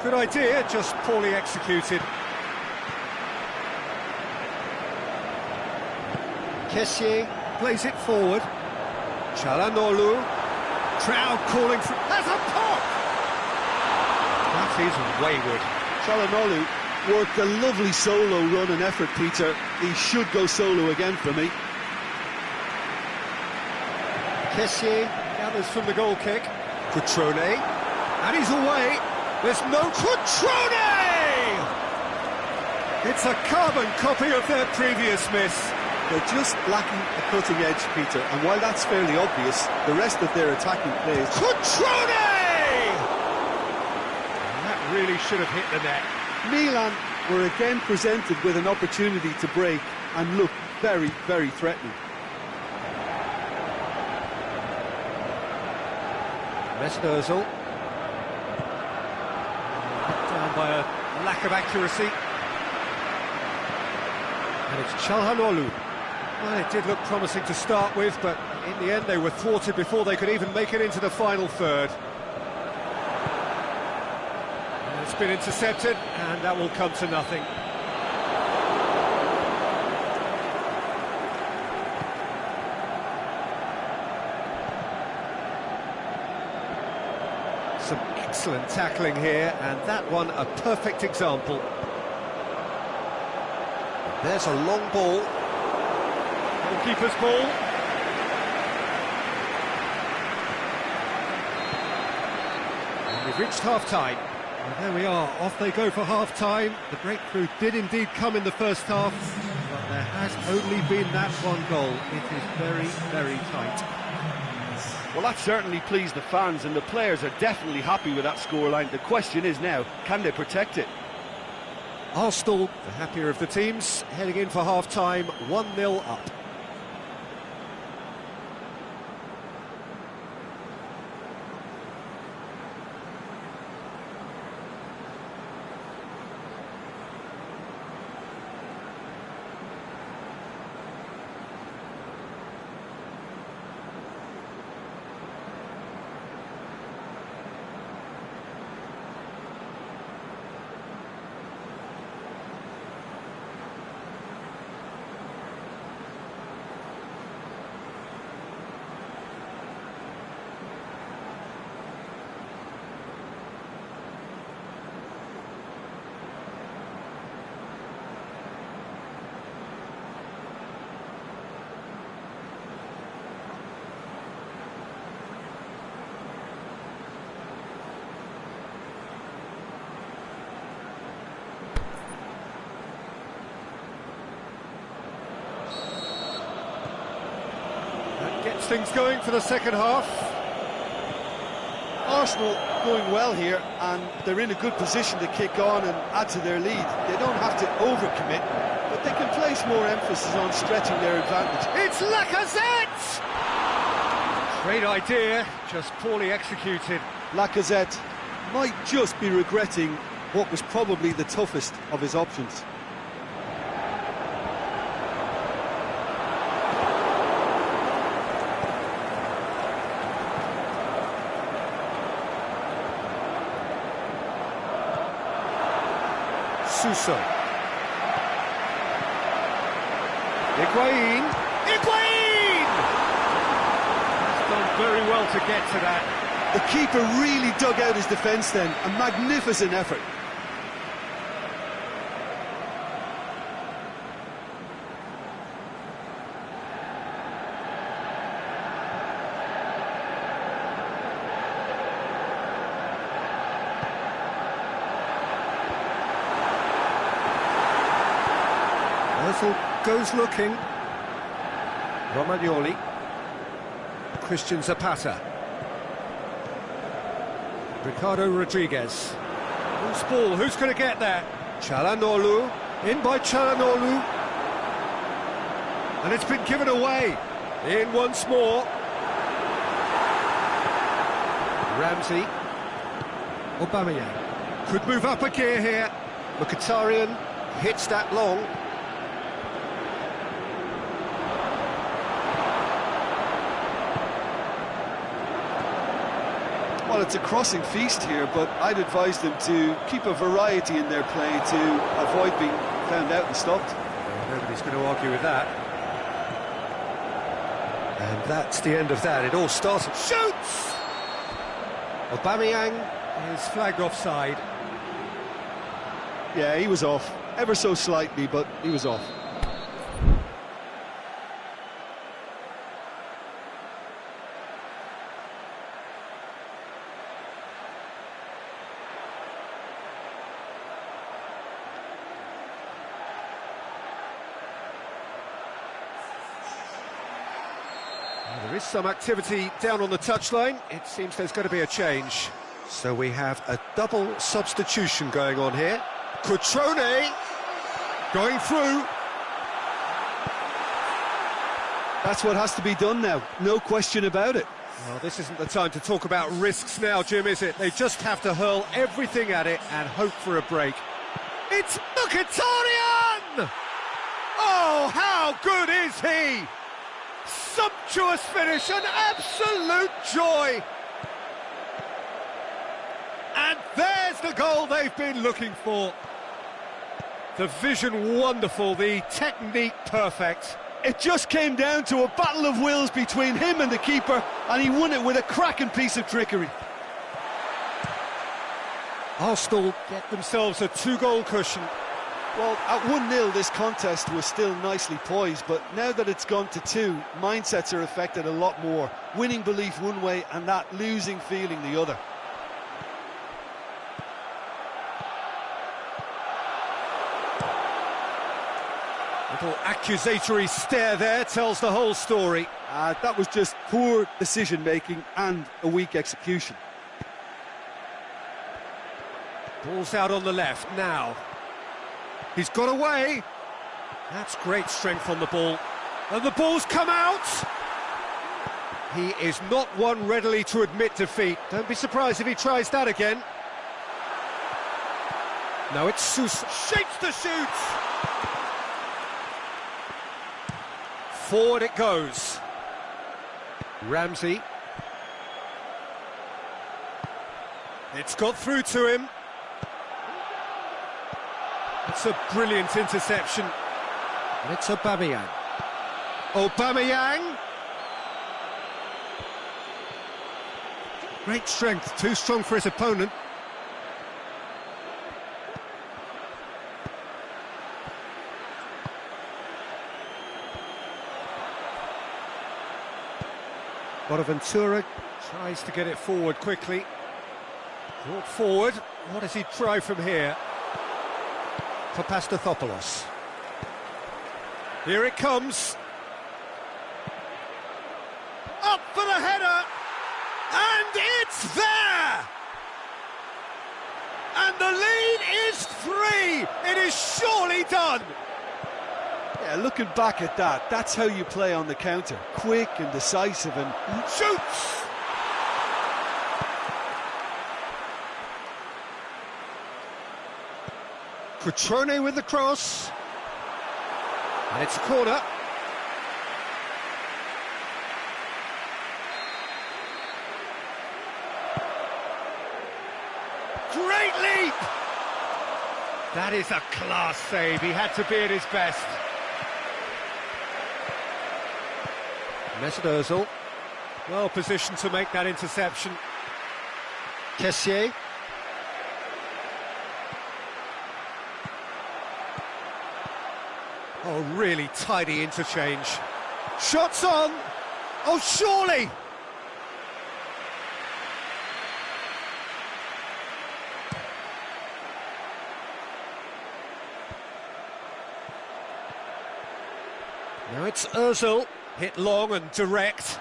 Good idea, just poorly executed. Kessié plays it forward. Çalhanoğlu. Crowd calling for... Has a pop! That is wayward. Çalhanoğlu worked a lovely solo run and effort, Peter. He should go solo again for me. Kessié gathers from the goal kick. Cutrone. And he's away. There's no Cutrone! It's a carbon copy of their previous miss. They're just lacking a cutting edge, Peter, and while that's fairly obvious, the rest of their attacking plays... Cutrone! That really should have hit the net. Milan were again presented with an opportunity to break and look very, very threatening. Mesnozil. Down by a lack of accuracy. And it's Çalhanoğlu. Well, it did look promising to start with, but in the end they were thwarted before they could even make it into the final third. And it's been intercepted, and that will come to nothing. Some excellent tackling here, and that one a perfect example. There's a long ball. Goalkeeper's ball. And we've reached half-time. And there we are, off they go for half-time. The breakthrough did indeed come in the first half, but there has only been that one goal. It is very, very tight. Well, that certainly pleased the fans, and the players are definitely happy with that scoreline. The question is now, can they protect it? Arsenal, the happier of the teams, heading in for half-time, 1-0 up. Gets things going for the second half. Arsenal going well here, and they're in a good position to kick on and add to their lead. They don't have to overcommit, but they can place more emphasis on stretching their advantage. It's Lacazette! Great idea, just poorly executed. Lacazette might just be regretting what was probably the toughest of his options. Suso. Higuain. Higuain! He's done very well to get to that. The keeper really dug out his defence then. A magnificent effort. Goes looking. Romagnoli. Christian Zapata. Ricardo Rodriguez. Who's ball? Who's going to get there? Çalhanoğlu. In by Çalhanoğlu. And it's been given away. In once more. Ramsey. Aubameyang. Could move up a gear here. Mkhitaryan hits that long. Well, it's a crossing feast here, but I'd advise them to keep a variety in their play to avoid being found out and stopped. Nobody's going to argue with that. And that's the end of that. It all started. Shoots! Aubameyang is flagged offside. Yeah, he was off, ever so slightly, but he was off. Well, there is some activity down on the touchline. It seems there's going to be a change. So we have a double substitution going on here. Cutrone going through. That's what has to be done now, no question about it. Well, this isn't the time to talk about risks now, Jim, is it? They just have to hurl everything at it and hope for a break. It's Mkhitaryan! Oh, how good is he? Sumptuous finish, an absolute joy. And there's the goal they've been looking for. The vision wonderful, the technique perfect. It just came down to a battle of wills between him and the keeper, and he won it with a cracking piece of trickery. Arsenal get themselves a two-goal cushion. Well, at 1-0 this contest was still nicely poised, but now that it's gone to 2, mindsets are affected a lot more. Winning belief one way and that losing feeling the other. Little accusatory stare there tells the whole story. That was just poor decision-making and a weak execution. Ball's out on the left now. He's got away. That's great strength on the ball. And the ball's come out. He is not one readily to admit defeat. Don't be surprised if he tries that again. No, it's Sousa. Shapes the shoots. Forward it goes. Ramsey. It's got through to him. It's a brilliant interception. And it's Aubameyang. Aubameyang. Great strength, too strong for his opponent. Bonaventura tries to get it forward quickly. Brought forward. What does he try from here? Papastathopoulos. Here it comes. Up for the header. And it's there! And the lead is 3. It is surely done. Yeah, looking back at that, that's how you play on the counter. Quick and decisive and shoots! Cutrone with the cross. And it's a corner. Great leap! That is a class save. He had to be at his best. Mesut Ozil, well positioned to make that interception. Kessié. Oh, really tidy interchange. Shots on! Oh, surely! Now it's Ozil, hit long and direct.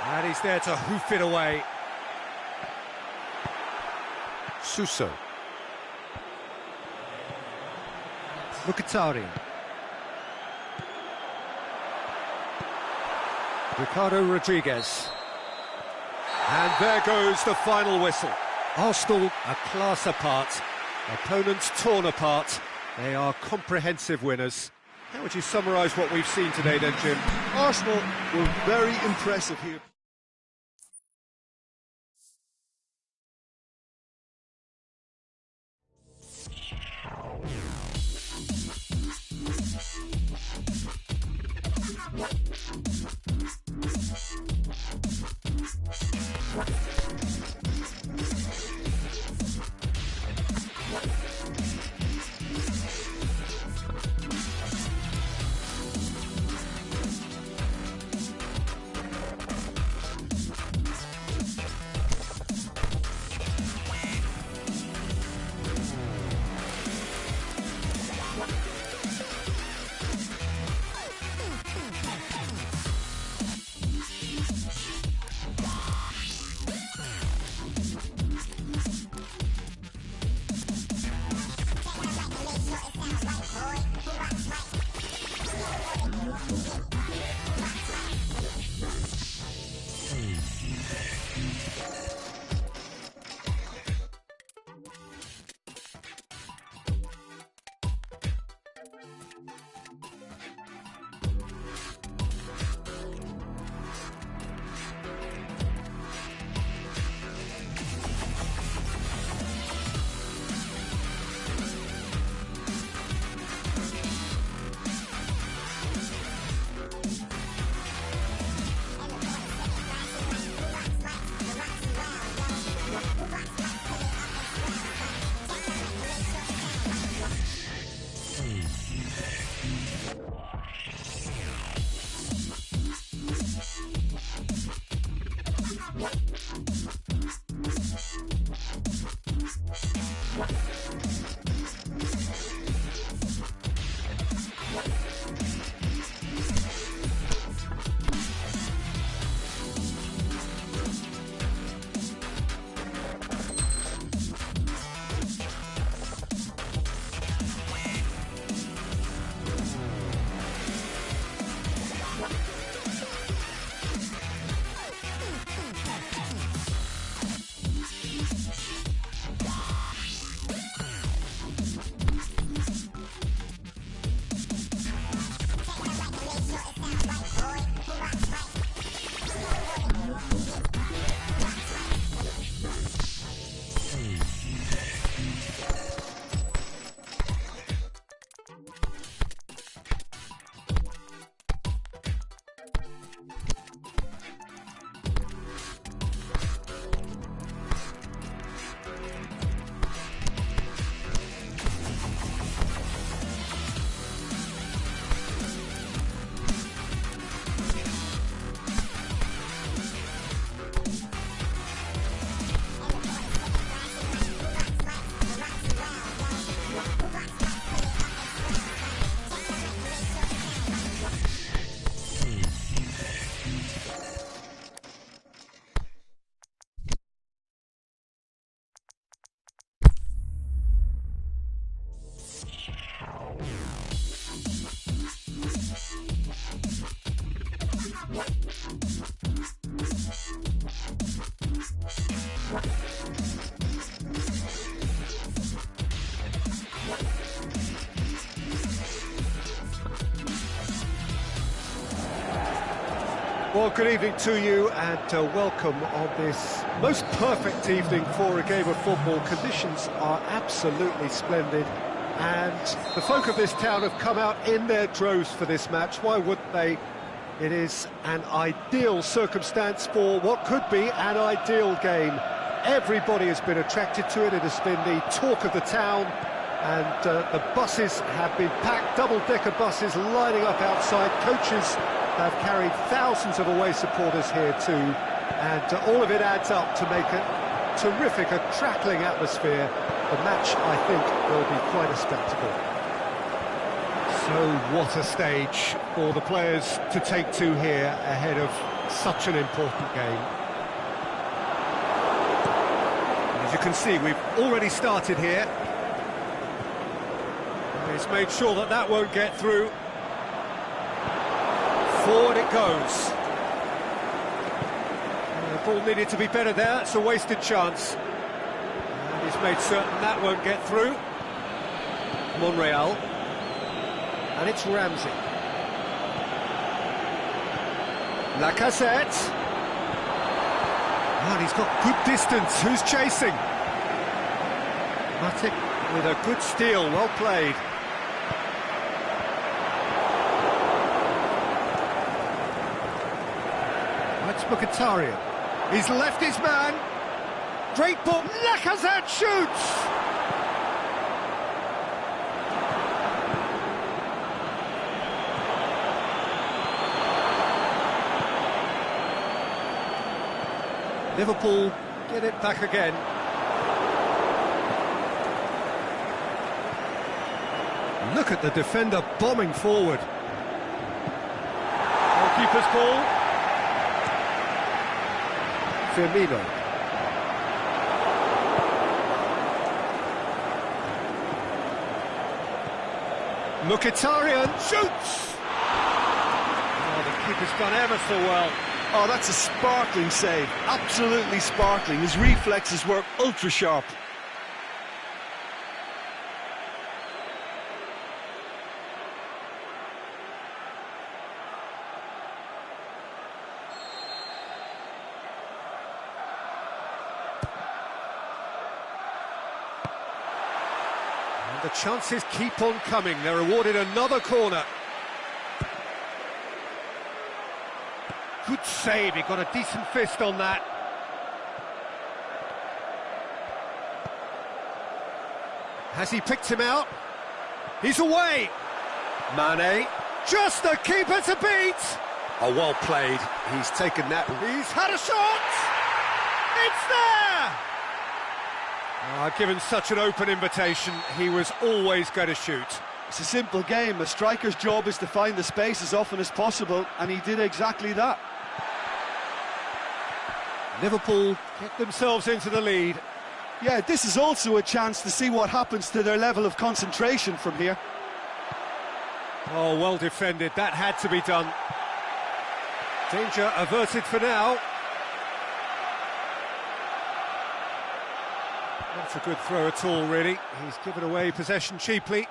And he's there to hoof it away. Suso. Mkhitaryan. Ricardo Rodriguez. And there goes the final whistle. Arsenal a class apart. Opponents torn apart. They are comprehensive winners. How would you summarise what we've seen today then, Jim? Arsenal were very impressive here. Well, good evening to you and welcome on this most perfect evening for a game of football. Conditions are absolutely splendid and the folk of this town have come out in their droves for this match. Why wouldn't they? It is an ideal circumstance for what could be an ideal game. Everybody has been attracted to it. It has been the talk of the town and the buses have been packed, double-decker buses lining up outside. Coaches have carried thousands of away supporters here too, and all of it adds up to make a terrific, a crackling atmosphere. The match, I think, will be quite a spectacle. So what a stage for the players to take to here ahead of such an important game. And as you can see, we've already started here. He's made sure that that won't get through. Forward it goes. The ball needed to be better there, it's a wasted chance. And he's made certain that won't get through. Monreal. And it's Ramsey. Lacazette. And he's got good distance, who's chasing? Matic with a good steal, well played. Mkhitaryan. He's left his man. Great ball. Lacazette shoots! Liverpool get it back again. Look at the defender bombing forward. Goalkeeper's ball. Firmino. Mkhitaryan shoots! Oh, the keeper's done ever so well. Oh, that's a sparkling save. Absolutely sparkling. His reflexes were ultra sharp. And the chances keep on coming. They're awarded another corner. Good save, he got a decent fist on that. Has he picked him out? He's away! Mane, just the keeper to beat! Oh, well played. He's taken that. He's had a shot! It's there! Given such an open invitation, he was always going to shoot. It's a simple game. A striker's job is to find the space as often as possible, and he did exactly that. Liverpool get themselves into the lead. Yeah, this is also a chance to see what happens to their level of concentration from here. Oh, well defended. That had to be done. Danger averted for now. Not a good throw at all, really. He's given away possession cheaply.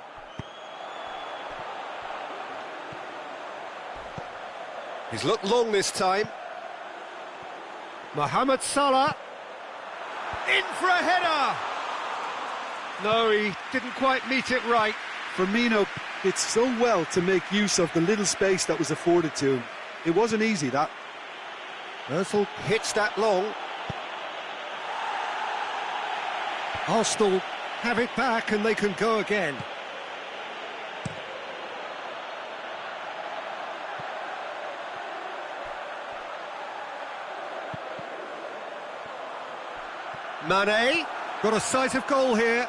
He's looked long this time. Mohamed Salah, in for a header! No, he didn't quite meet it right. Firmino did so well to make use of the little space that was afforded to him. It wasn't easy, that. Ozil hits that long. Arsenal have it back and they can go again. Mane, got a sight of goal here.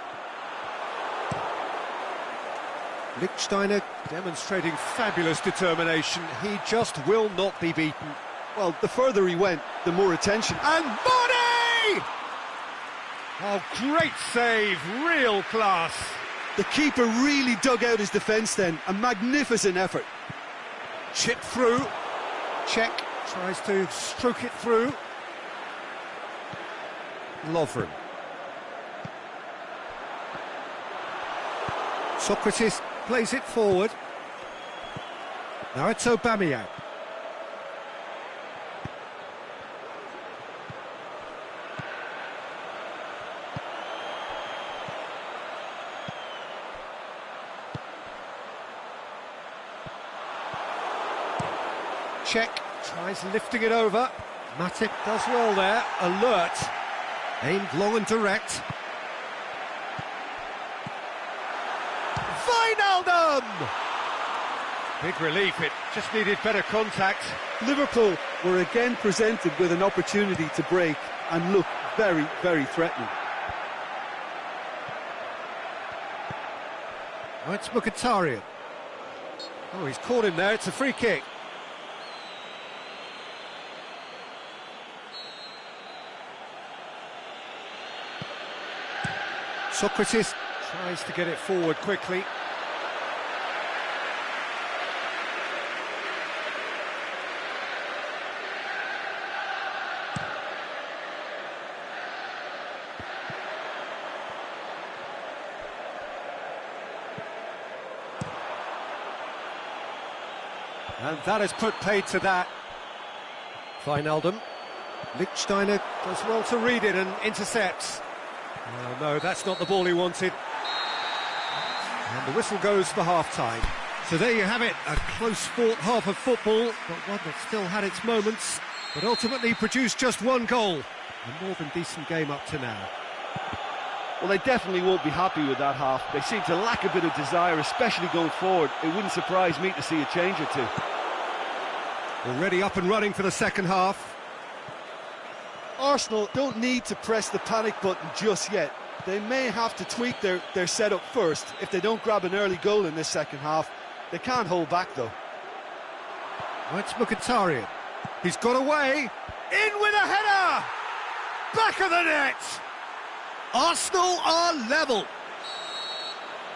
Lichtsteiner demonstrating fabulous determination. He just will not be beaten. Well, the further he went, the more attention. And Mane! Oh, great save, real class. The keeper really dug out his defence then. A magnificent effort. Chip through. Check, tries to stroke it through. Lovren. Socrates plays it forward. Now it's Aubameyang. Check, tries lifting it over. Matip does well there, alert. Aimed long and direct. Wijnaldum! Big relief, it just needed better contact. Liverpool were again presented with an opportunity to break and look very, very threatening. Oh, it's Mkhitaryan. Oh, he's caught him there, it's a free kick. Socrates tries to get it forward quickly. And that has put paid to that. Wijnaldum. Lichtsteiner does well to read it and intercepts. Oh, no, that's not the ball he wanted. And the whistle goes for half-time. So there you have it, a close-fought half of football, but one that still had its moments. but ultimately produced just one goal. A more than decent game up to now. Well, they definitely won't be happy with that half. They seem to lack a bit of desire, especially going forward. It wouldn't surprise me to see a change or two. Already up and running for the second half. Arsenal don't need to press the panic button just yet. They may have to tweak their setup first if they don't grab an early goal in this second half. They can't hold back, though. Well, it's Mkhitaryan. He's got away. In with a header! Back of the net! Arsenal are level.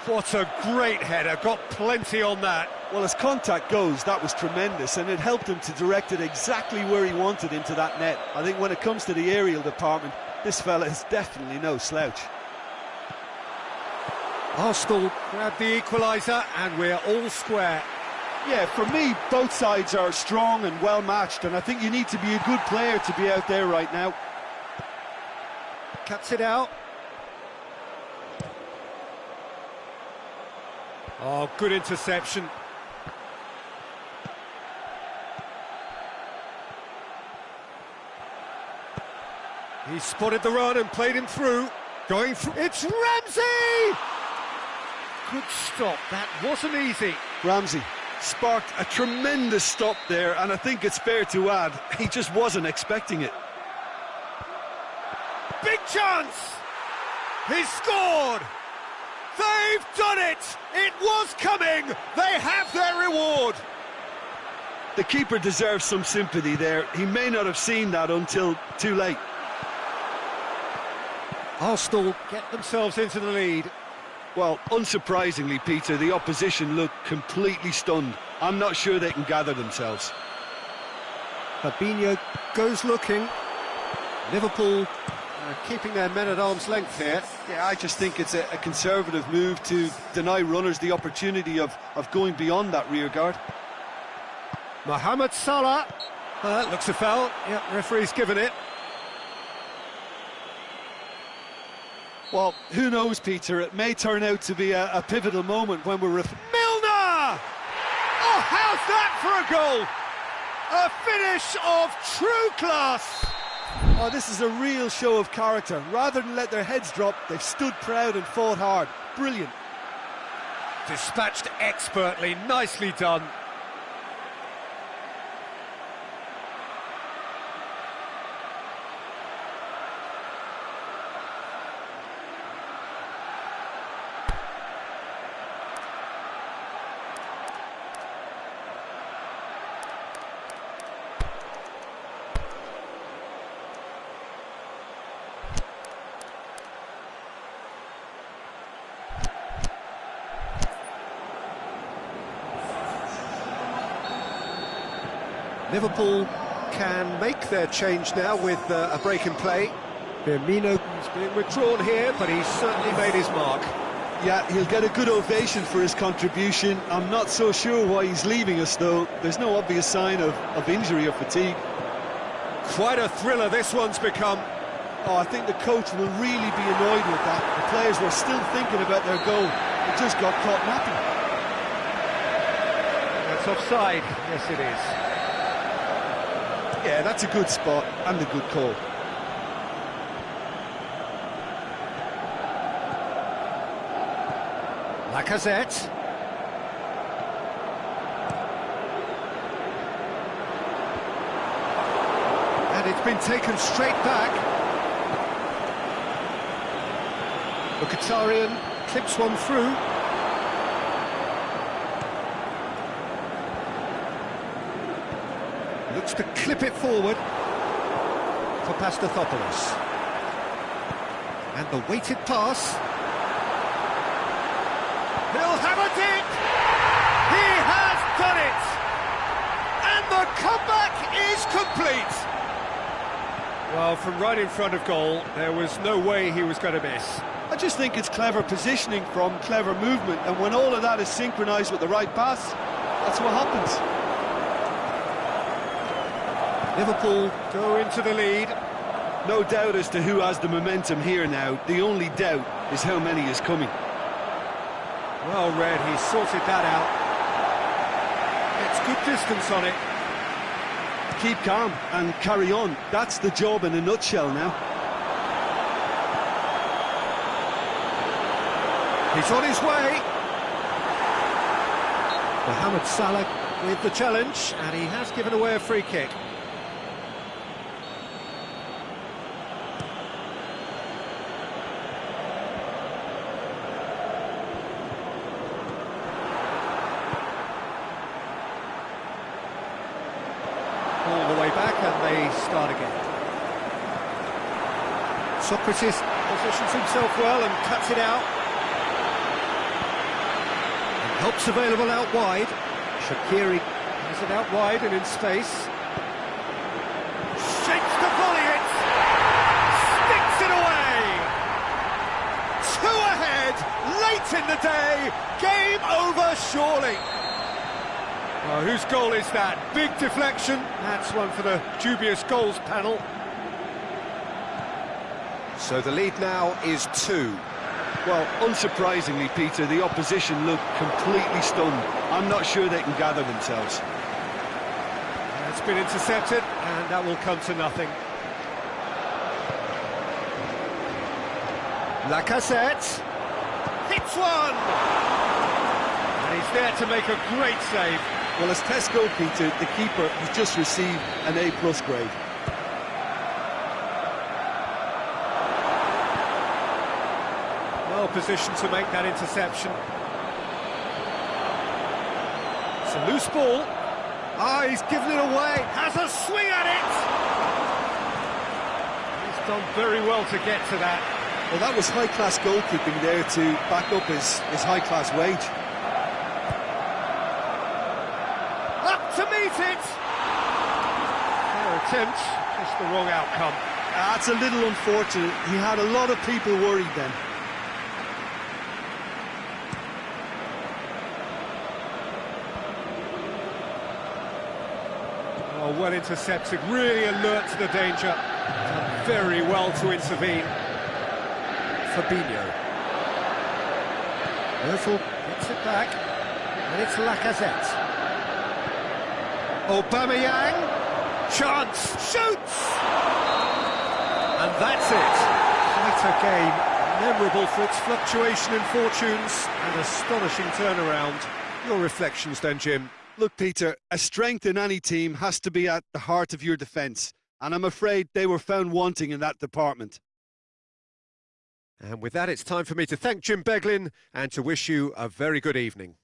What a great header, got plenty on that. Well, as contact goes, that was tremendous, and it helped him to direct it exactly where he wanted into that net. I think when it comes to the aerial department, this fella is definitely no slouch. Arsenal grab the equaliser, and we're all square. Yeah, for me, both sides are strong and well matched, and I think you need to be a good player to be out there right now. Cuts it out. Oh, good interception. He spotted the run and played him through. Going through. It's Ramsey! Good stop. That wasn't easy. Ramsey sparked a tremendous stop there, and I think it's fair to add, he just wasn't expecting it. Big chance! He's scored! They've done it! It was coming! They have their reward! The keeper deserves some sympathy there. He may not have seen that until too late. Arsenal get themselves into the lead. Well, unsurprisingly, Peter, the opposition look completely stunned. I'm not sure they can gather themselves. Fabinho goes looking. Liverpool keeping their men at arm's length here. Yeah, I just think it's a conservative move to deny runners the opportunity of going beyond that rear guard. Mohamed Salah. That looks a foul. Yep, referee's given it. Well, who knows, Peter? It may turn out to be a pivotal moment when we're... Milner! Oh, how's that for a goal? A finish of true class! Oh, this is a real show of character. Rather than let their heads drop, they've stood proud and fought hard. Brilliant. Dispatched expertly, nicely done. Liverpool can make their change now with a break in play. Firmino is being withdrawn here, but he's certainly made his mark. Yeah, he'll get a good ovation for his contribution. I'm not so sure why he's leaving us, though. There's no obvious sign of injury or fatigue. Quite a thriller this one's become. Oh, I think the coach will really be annoyed with that. The players were still thinking about their goal. It just got caught napping. That's offside. Yes, it is. Yeah, that's a good spot and a good call. Lacazette. And it's been taken straight back. Mkhitaryan clips one through. Looks to clip it forward for Pastathopoulos. And the weighted pass. He'll have a dip! He has done it! And the comeback is complete! Well, from right in front of goal, there was no way he was going to miss. I just think it's clever positioning from clever movement, and when all of that is synchronised with the right pass, that's what happens. Liverpool go into the lead. No doubt as to who has the momentum here now. The only doubt is how many is coming. Well read, he sorted that out. It's good distance on it. keep calm and carry on. That's the job in a nutshell now. He's on his way. Mohamed Salah with the challenge, and he has given away a free kick. All the way back, and they start again. Socrates positions himself well and cuts it out. Help's available out wide. Shaqiri has it out wide and in space. Shakes to volley it! Sticks it away! 2 ahead, late in the day, game over surely. Oh, whose goal is that? Big deflection. That's one for the dubious goals panel. So the lead now is 2. Well, unsurprisingly, Peter, the opposition look completely stunned. I'm not sure they can gather themselves. It's been intercepted, and that will come to nothing. Lacazette hits one! And he's there to make a great save. Well, as test goal, Peter, the keeper has just received an A+ grade. Well positioned to make that interception. It's a loose ball. Ah, he's given it away. Has a swing at it. He's done very well to get to that. Well, that was high-class goalkeeping there to back up his high-class wage. Up to meet it. Fair attempt, just the wrong outcome. That's a little unfortunate. He had a lot of people worried then. Oh, well intercepted, really alert to the danger. Done very well to intervene. Fabinho. Murphy gets it back, and it's Lacazette. Aubameyang, chance, shoots! And that's it. Quite a game, memorable for its fluctuation in fortunes and astonishing turnaround. Your reflections then, Jim? Look, Peter, a strength in any team has to be at the heart of your defence, and I'm afraid they were found wanting in that department. And with that, it's time for me to thank Jim Beglin and to wish you a very good evening.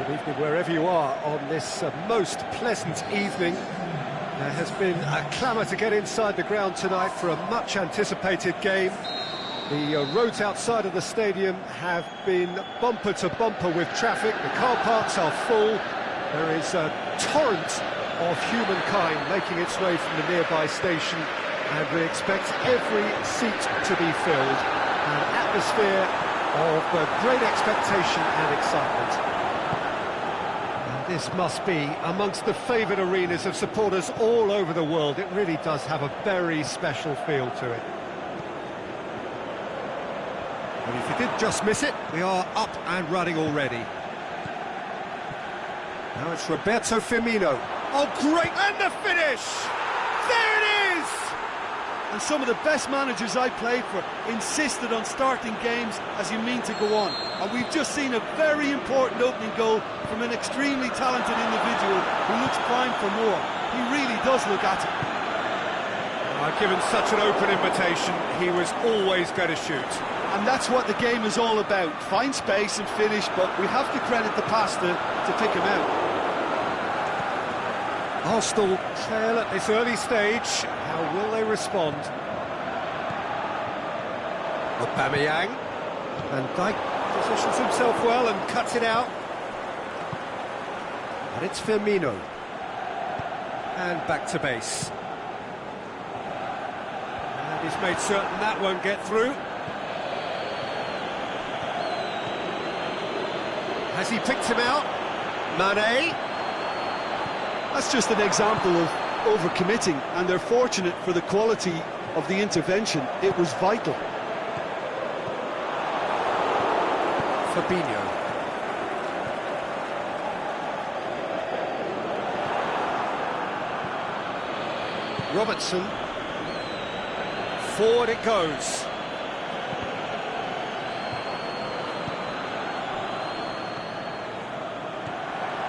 Good evening wherever you are on this most pleasant evening. There has been a clamour to get inside the ground tonight for a much-anticipated game. The roads outside of the stadium have been bumper to bumper with traffic. The car parks are full. There is a torrent of humankind making its way from the nearby station, and we expect every seat to be filled. An atmosphere of great expectation and excitement. This must be amongst the favoured arenas of supporters all over the world. It really does have a very special feel to it. And if you did just miss it, we are up and running already. Now it's Roberto Firmino. Oh, great! And the finish! There it is! And some of the best managers I played for insisted on starting games as you mean to go on. And we've just seen a very important opening goal from an extremely talented individual who looks primed for more. He really does look at it. Given such an open invitation, he was always going to shoot. And that's what the game is all about. Find space and finish, but we have to credit the passer to pick him out. Arsenal trail at this early stage. How will they respond? Aubameyang. Van Dijk positions himself well and cuts it out. And it's Firmino. And back to base. And he's made certain that won't get through. Has he picked him out? Mane. That's just an example of overcommitting, and they're fortunate for the quality of the intervention. It was vital. Fabinho. Robertson. Forward it goes.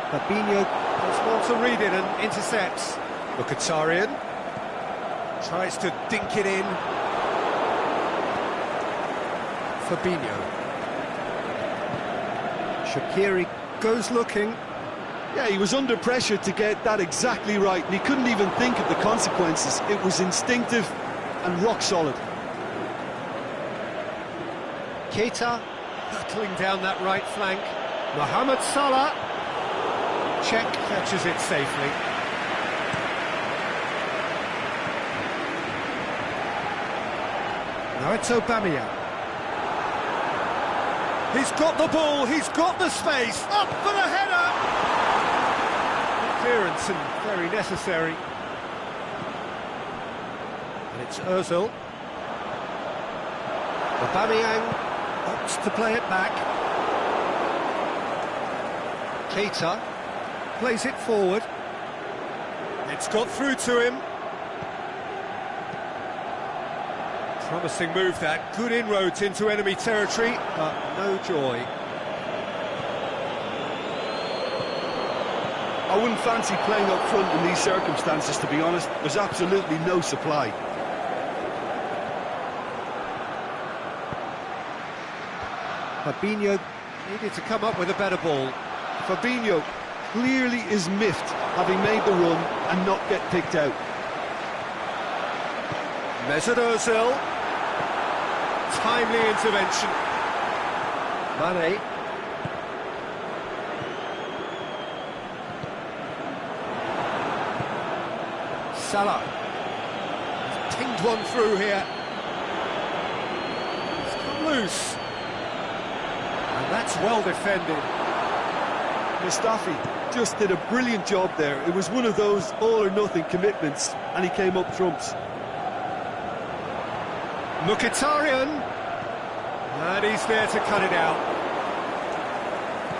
Fabinho does well to read it and intercepts. Mkhitaryan tries to dink it in. Fabinho. Shaqiri goes looking. Yeah, he was under pressure to get that exactly right, and he couldn't even think of the consequences. It was instinctive and rock solid. Keita battling down that right flank. Mohamed Salah. Czech catches it safely. Now it's Aubameyang. He's got the ball, he's got the space, up for the header! Clearance and very necessary. And it's Ozil. Aubameyang opts to play it back. Keita plays it forward. It's got through to him. Promising move that. Good inroads into enemy territory, but no joy. I wouldn't fancy playing up front in these circumstances, to be honest. There's absolutely no supply. Fabinho needed to come up with a better ball. Fabinho clearly is miffed, having made the run and not get picked out. Mesut Ozil. Timely intervention. Mane. Salah. He's pinged one through here. It's come loose. And that's well defended. Mustafi just did a brilliant job there. It was one of those all-or-nothing commitments, and he came up trumps. Mkhitaryan. And he's there to cut it out.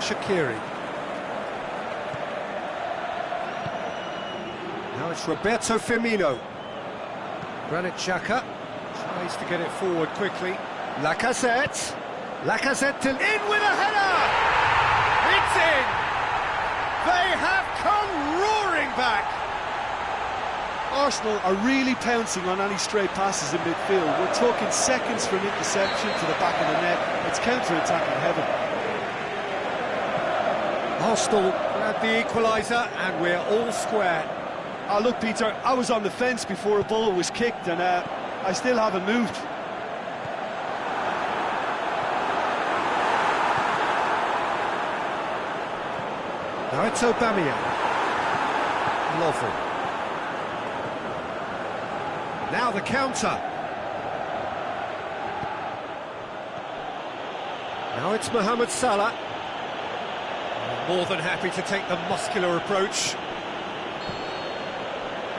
Shaqiri. Now it's Roberto Firmino. Granit Xhaka tries to get it forward quickly. Lacazette. Lacazette in with a header! It's in! They have come roaring back! Arsenal are really pouncing on any stray passes in midfield. We're talking seconds from interception to the back of the net. It's counter-attack in heaven. Arsenal grab the equaliser and we're all square. Look, Peter, I was on the fence before a ball was kicked, and I still haven't moved. Now it's Aubameyang. Lovely. Now the counter. Now it's Mohamed Salah. More than happy to take the muscular approach.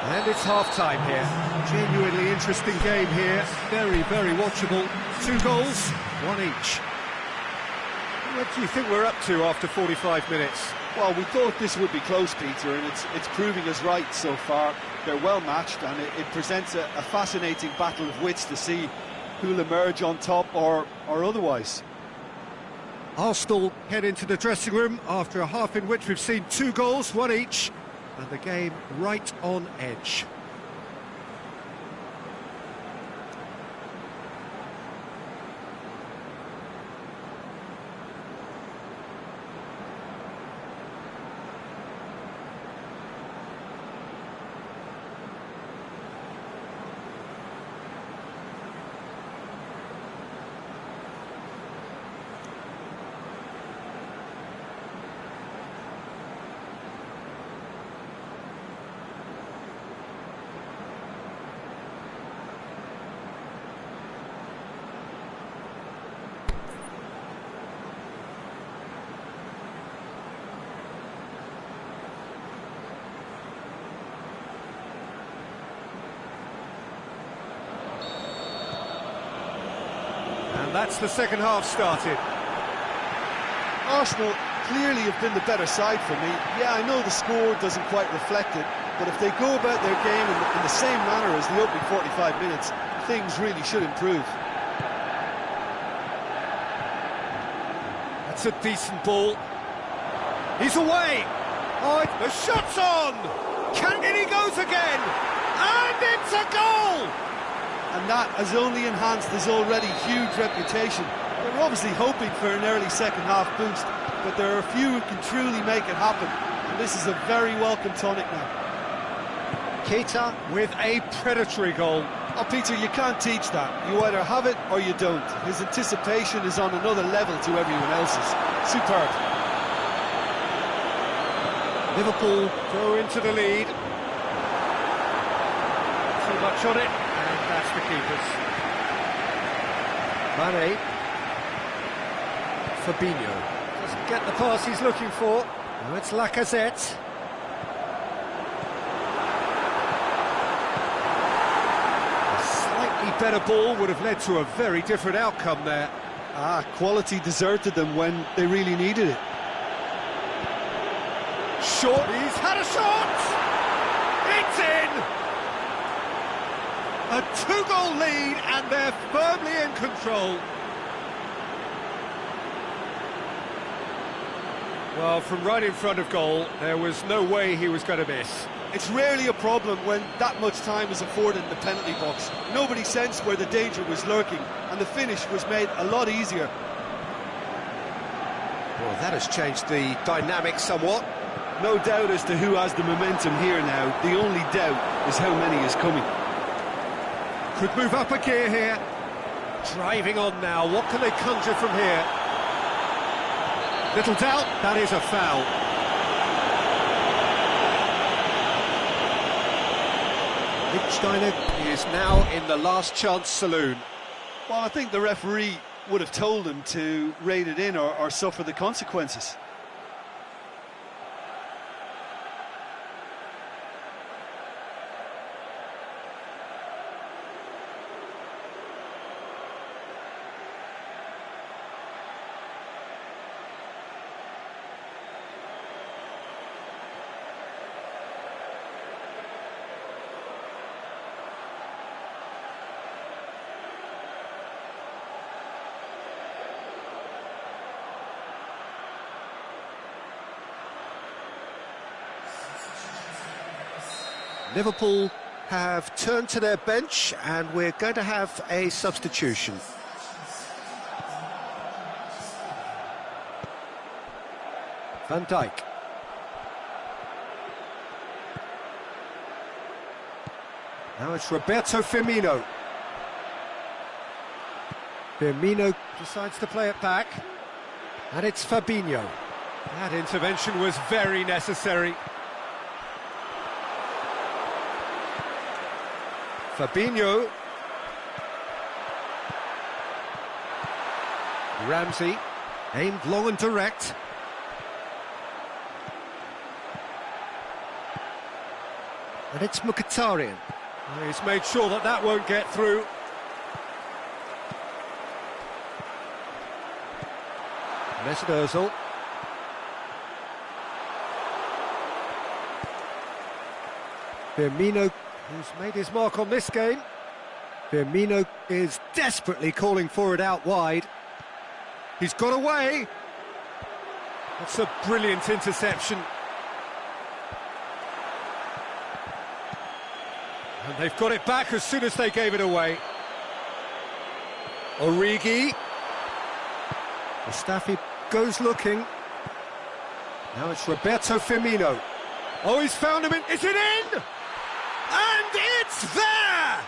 And it's half-time here. Genuinely interesting game here. Very, very watchable. 2 goals, 1 each. What do you think we're up to after 45 minutes? Well, we thought this would be close, Peter, and it's proving us right so far. They're well matched, and it presents a fascinating battle of wits to see who'll emerge on top or otherwise. Arsenal head into the dressing room after a half in which we've seen 2 goals, 1 each, and the game right on edge. And that's the second half started. Arsenal clearly have been the better side for me. Yeah, I know the score doesn't quite reflect it, but if they go about their game in the same manner as the opening 45 minutes, things really should improve. That's a decent ball. He's away. Oh, the shot's on. In he goes again. And it's a goal. And that has only enhanced his already huge reputation. They were obviously hoping for an early second-half boost, but there are a few who can truly make it happen, and this is a very welcome tonic now. Keita with a predatory goal. Oh, Peter, you can't teach that. You either have it or you don't. His anticipation is on another level to everyone else's. Superb. Liverpool go into the lead. Too much on it. That's the keepers. Mane. Fabinho. Doesn't get the pass he's looking for. Now it's Lacazette. A slightly better ball would have led to a very different outcome there. Quality deserted them when they really needed it. Short. He's had a shot! It's in! A 2-goal lead, and they're firmly in control. Well, from right in front of goal, there was no way he was going to miss. It's rarely a problem when that much time is afforded in the penalty box. Nobody sensed where the danger was lurking, and the finish was made a lot easier. Well, that has changed the dynamic somewhat. No doubt as to who has the momentum here now. The only doubt is how many is coming. Could move up a gear here. Driving on now. What can they conjure from here? Little doubt, that is a foul. Lichtsteiner is now in the last chance saloon. Well, I think the referee would have told him to rate it in or suffer the consequences. Liverpool have turned to their bench and we're going to have a substitution. Van Dijk. Now it's Roberto Firmino. Firmino decides to play it back. And it's Fabinho. That intervention was very necessary. Fabinho. Ramsey, aimed long and direct. And it's Mkhitaryan. He's made sure that that won't get through. Mesut Ozil. Firmino, who's made his mark on this game. Firmino is desperately calling for it out wide. He's got away. That's a brilliant interception. And they've got it back as soon as they gave it away. Origi. Mustafi goes looking. Now it's Roberto Firmino. Oh, he's found him. Is it in? And it's there!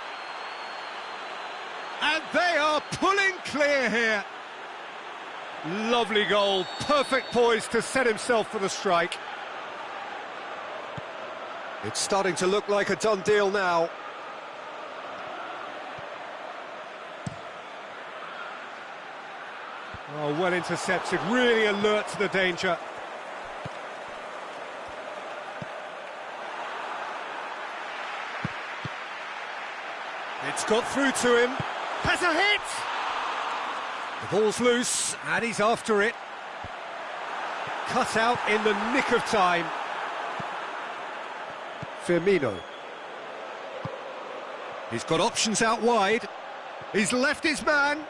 And they are pulling clear here. Lovely goal, perfect poise to set himself for the strike. It's starting to look like a done deal now. Oh, well intercepted, really alert to the danger. It's got through to him. Has a hit! The ball's loose, and he's after it. Cut out in the nick of time. Firmino. He's got options out wide. He's left his man.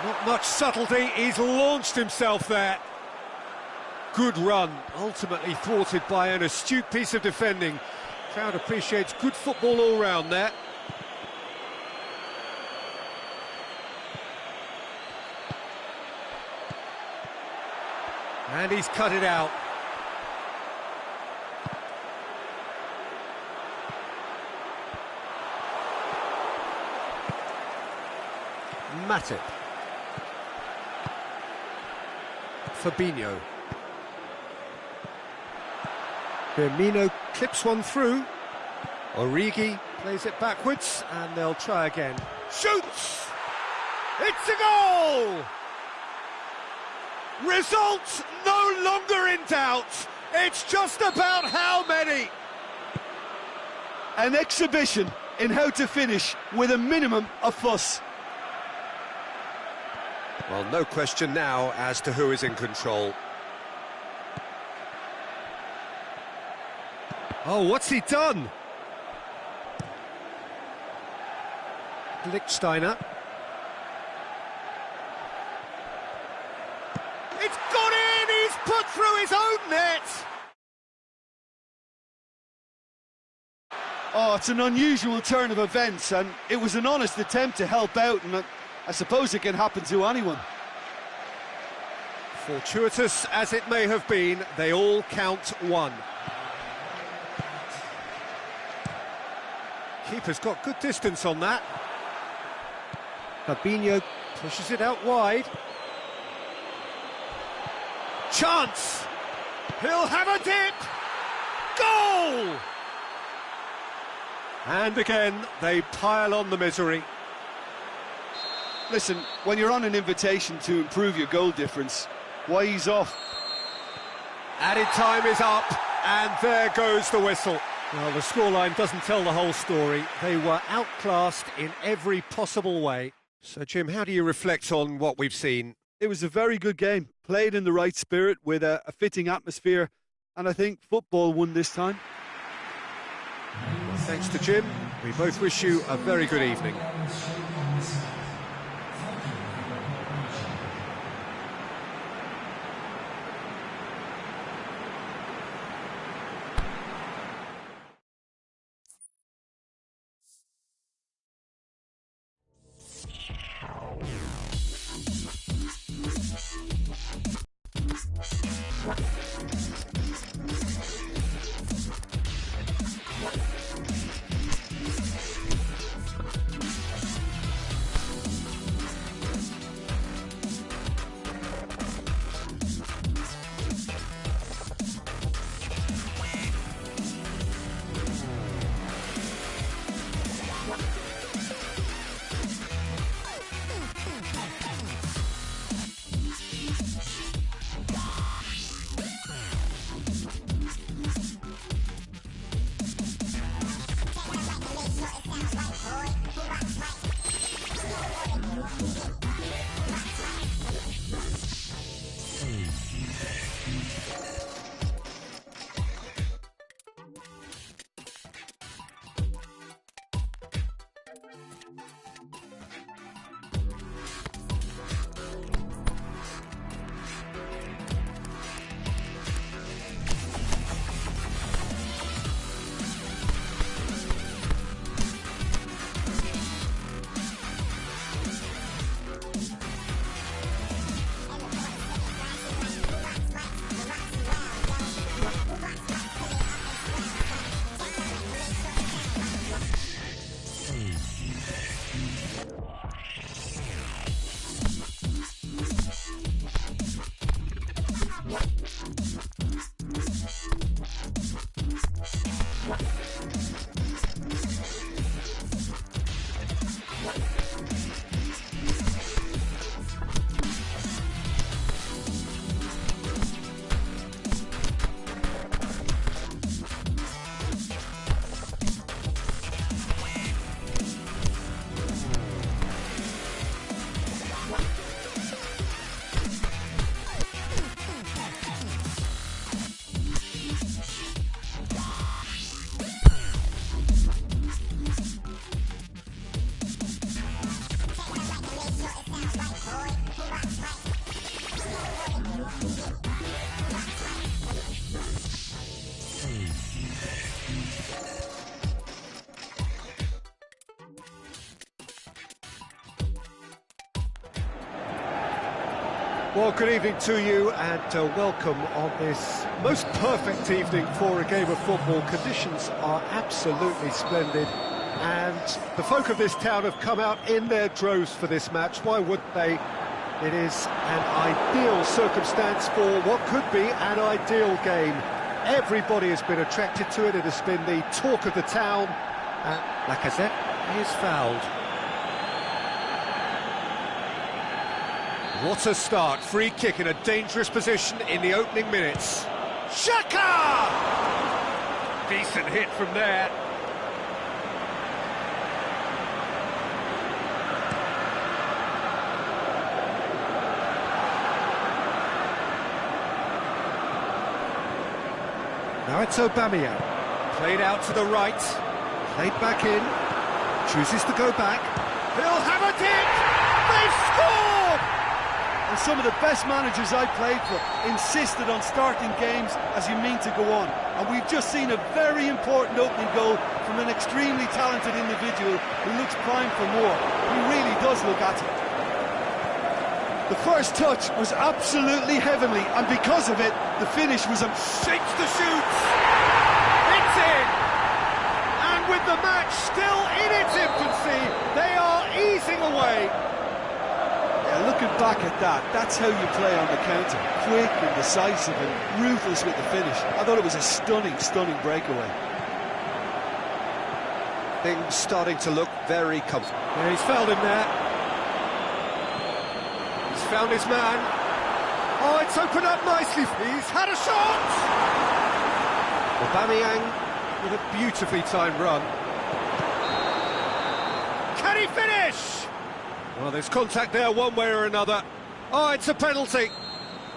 Not much subtlety, he's launched himself there. Good run, ultimately thwarted by an astute piece of defending. Crowd appreciates good football all round there. And he's cut it out. Matip. Fabinho. Firmino clips one through. Origi plays it backwards, and they'll try again. Shoots! It's a goal! Results no longer in doubt. It's just about how many. An exhibition in how to finish with a minimum of fuss. Well, no question now as to who is in control. Oh, what's he done? Lichtsteiner. It's gone in! He's put through his own net! Oh, it's an unusual turn of events, and it was an honest attempt to help out, and I suppose it can happen to anyone. Fortuitous as it may have been, they all count one. Keeper's got good distance on that. Fabinho pushes it out wide. Chance! He'll have a dip! Goal! And again, they pile on the misery. Listen, when you're on an invitation to improve your goal difference, why ease off? Added time is up, and there goes the whistle. Well, the scoreline doesn't tell the whole story. They were outclassed in every possible way. So, Jim, how do you reflect on what we've seen? It was a very good game, played in the right spirit with a fitting atmosphere, and I think football won this time. Well, thanks to Jim. We both wish you a very good evening. Right. Well, good evening to you and welcome on this most perfect evening for a game of football. Conditions are absolutely splendid and the folk of this town have come out in their droves for this match. Why wouldn't they? It is an ideal circumstance for what could be an ideal game. Everybody has been attracted to it. It has been the talk of the town. Lacazette is fouled. What a start, free kick in a dangerous position in the opening minutes. Xhaka! Decent hit from there. Now it's Aubameyang. Played out to the right. Played back in. Chooses to go back. He'll have a dip! They've scored! And some of the best managers I played for insisted on starting games as you mean to go on. And we've just seen a very important opening goal from an extremely talented individual who looks primed for more. He really does look at it. The first touch was absolutely heavenly, and because of it, the finish was a... Shakes the shoots! It's in! And with the match still in its infancy, they are easing away. Looking back at that, that's how you play on the counter. Quick and decisive and ruthless with the finish. I thought it was a stunning, stunning breakaway. Things starting to look very comfortable. Yeah, he's fouled him there. He's found his man. Oh, it's opened up nicely. He's had a shot! Aubameyang with a beautifully timed run. Can he finish? Well, there's contact there one way or another. Oh, it's a penalty.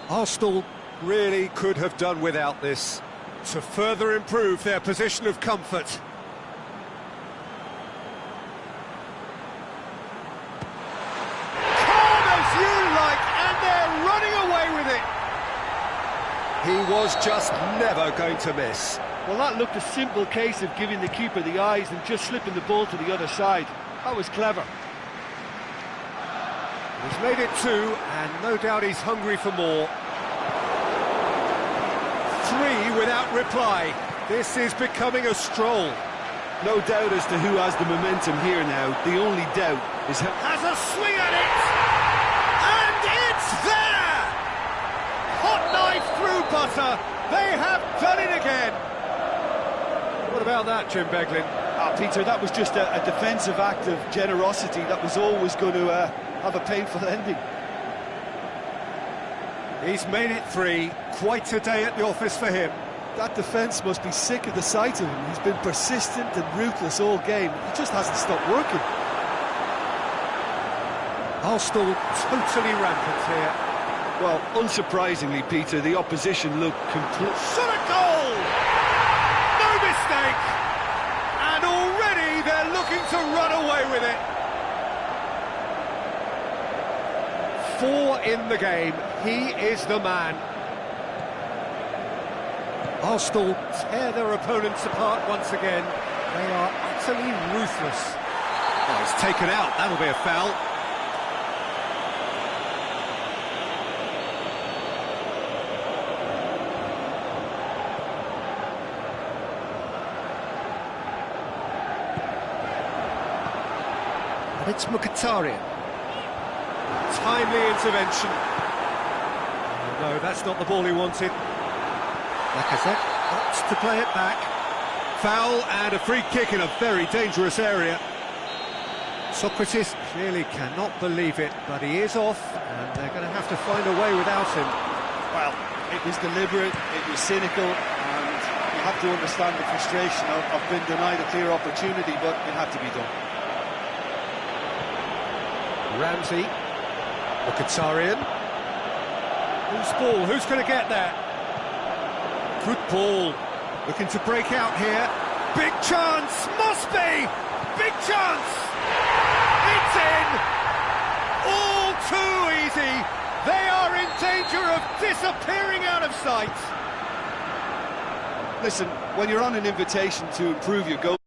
Arsenal really could have done without this to further improve their position of comfort. Calm as you like, and they're running away with it. He was just never going to miss. Well, that looked a simple case of giving the keeper the eyes and just slipping the ball to the other side. That was clever. He's made it two, and no doubt he's hungry for more. Three without reply. This is becoming a stroll. No doubt as to who has the momentum here now. The only doubt is how... Has a swing at it! And it's there! Hot knife through butter. They have done it again. What about that, Jim Beglin? Peter, that was just a defensive act of generosity that was always going to have a painful ending. He's made it three. Quite a day at the office for him. That defence must be sick of the sight of him. He's been persistent and ruthless all game. He just hasn't stopped working. Arsenal totally rampant here. Well, unsurprisingly, Peter, the opposition looked complete. Shot a goal! No mistake! And already they're looking to run away with it. 4 in the game. He is the man. Arsenal tear their opponents apart once again. They are utterly ruthless. Oh, he's taken out. That'll be a foul. And it's Mkhitaryan. Timely intervention. Oh, no, that's not the ball he wanted. Lacazette opts to play it back. Foul and a free kick in a very dangerous area. Socrates clearly cannot believe it, but he is off, and they're going to have to find a way without him. Well, it was deliberate, it was cynical, and you have to understand the frustration of being denied a clear opportunity, but it had to be done. Ramsey. Mkhitaryan. Who's ball? Who's going to get there? Good ball. Looking to break out here. Big chance! Must be! Big chance! It's in! All too easy! They are in danger of disappearing out of sight! Listen, when you're on an invitation to improve your goal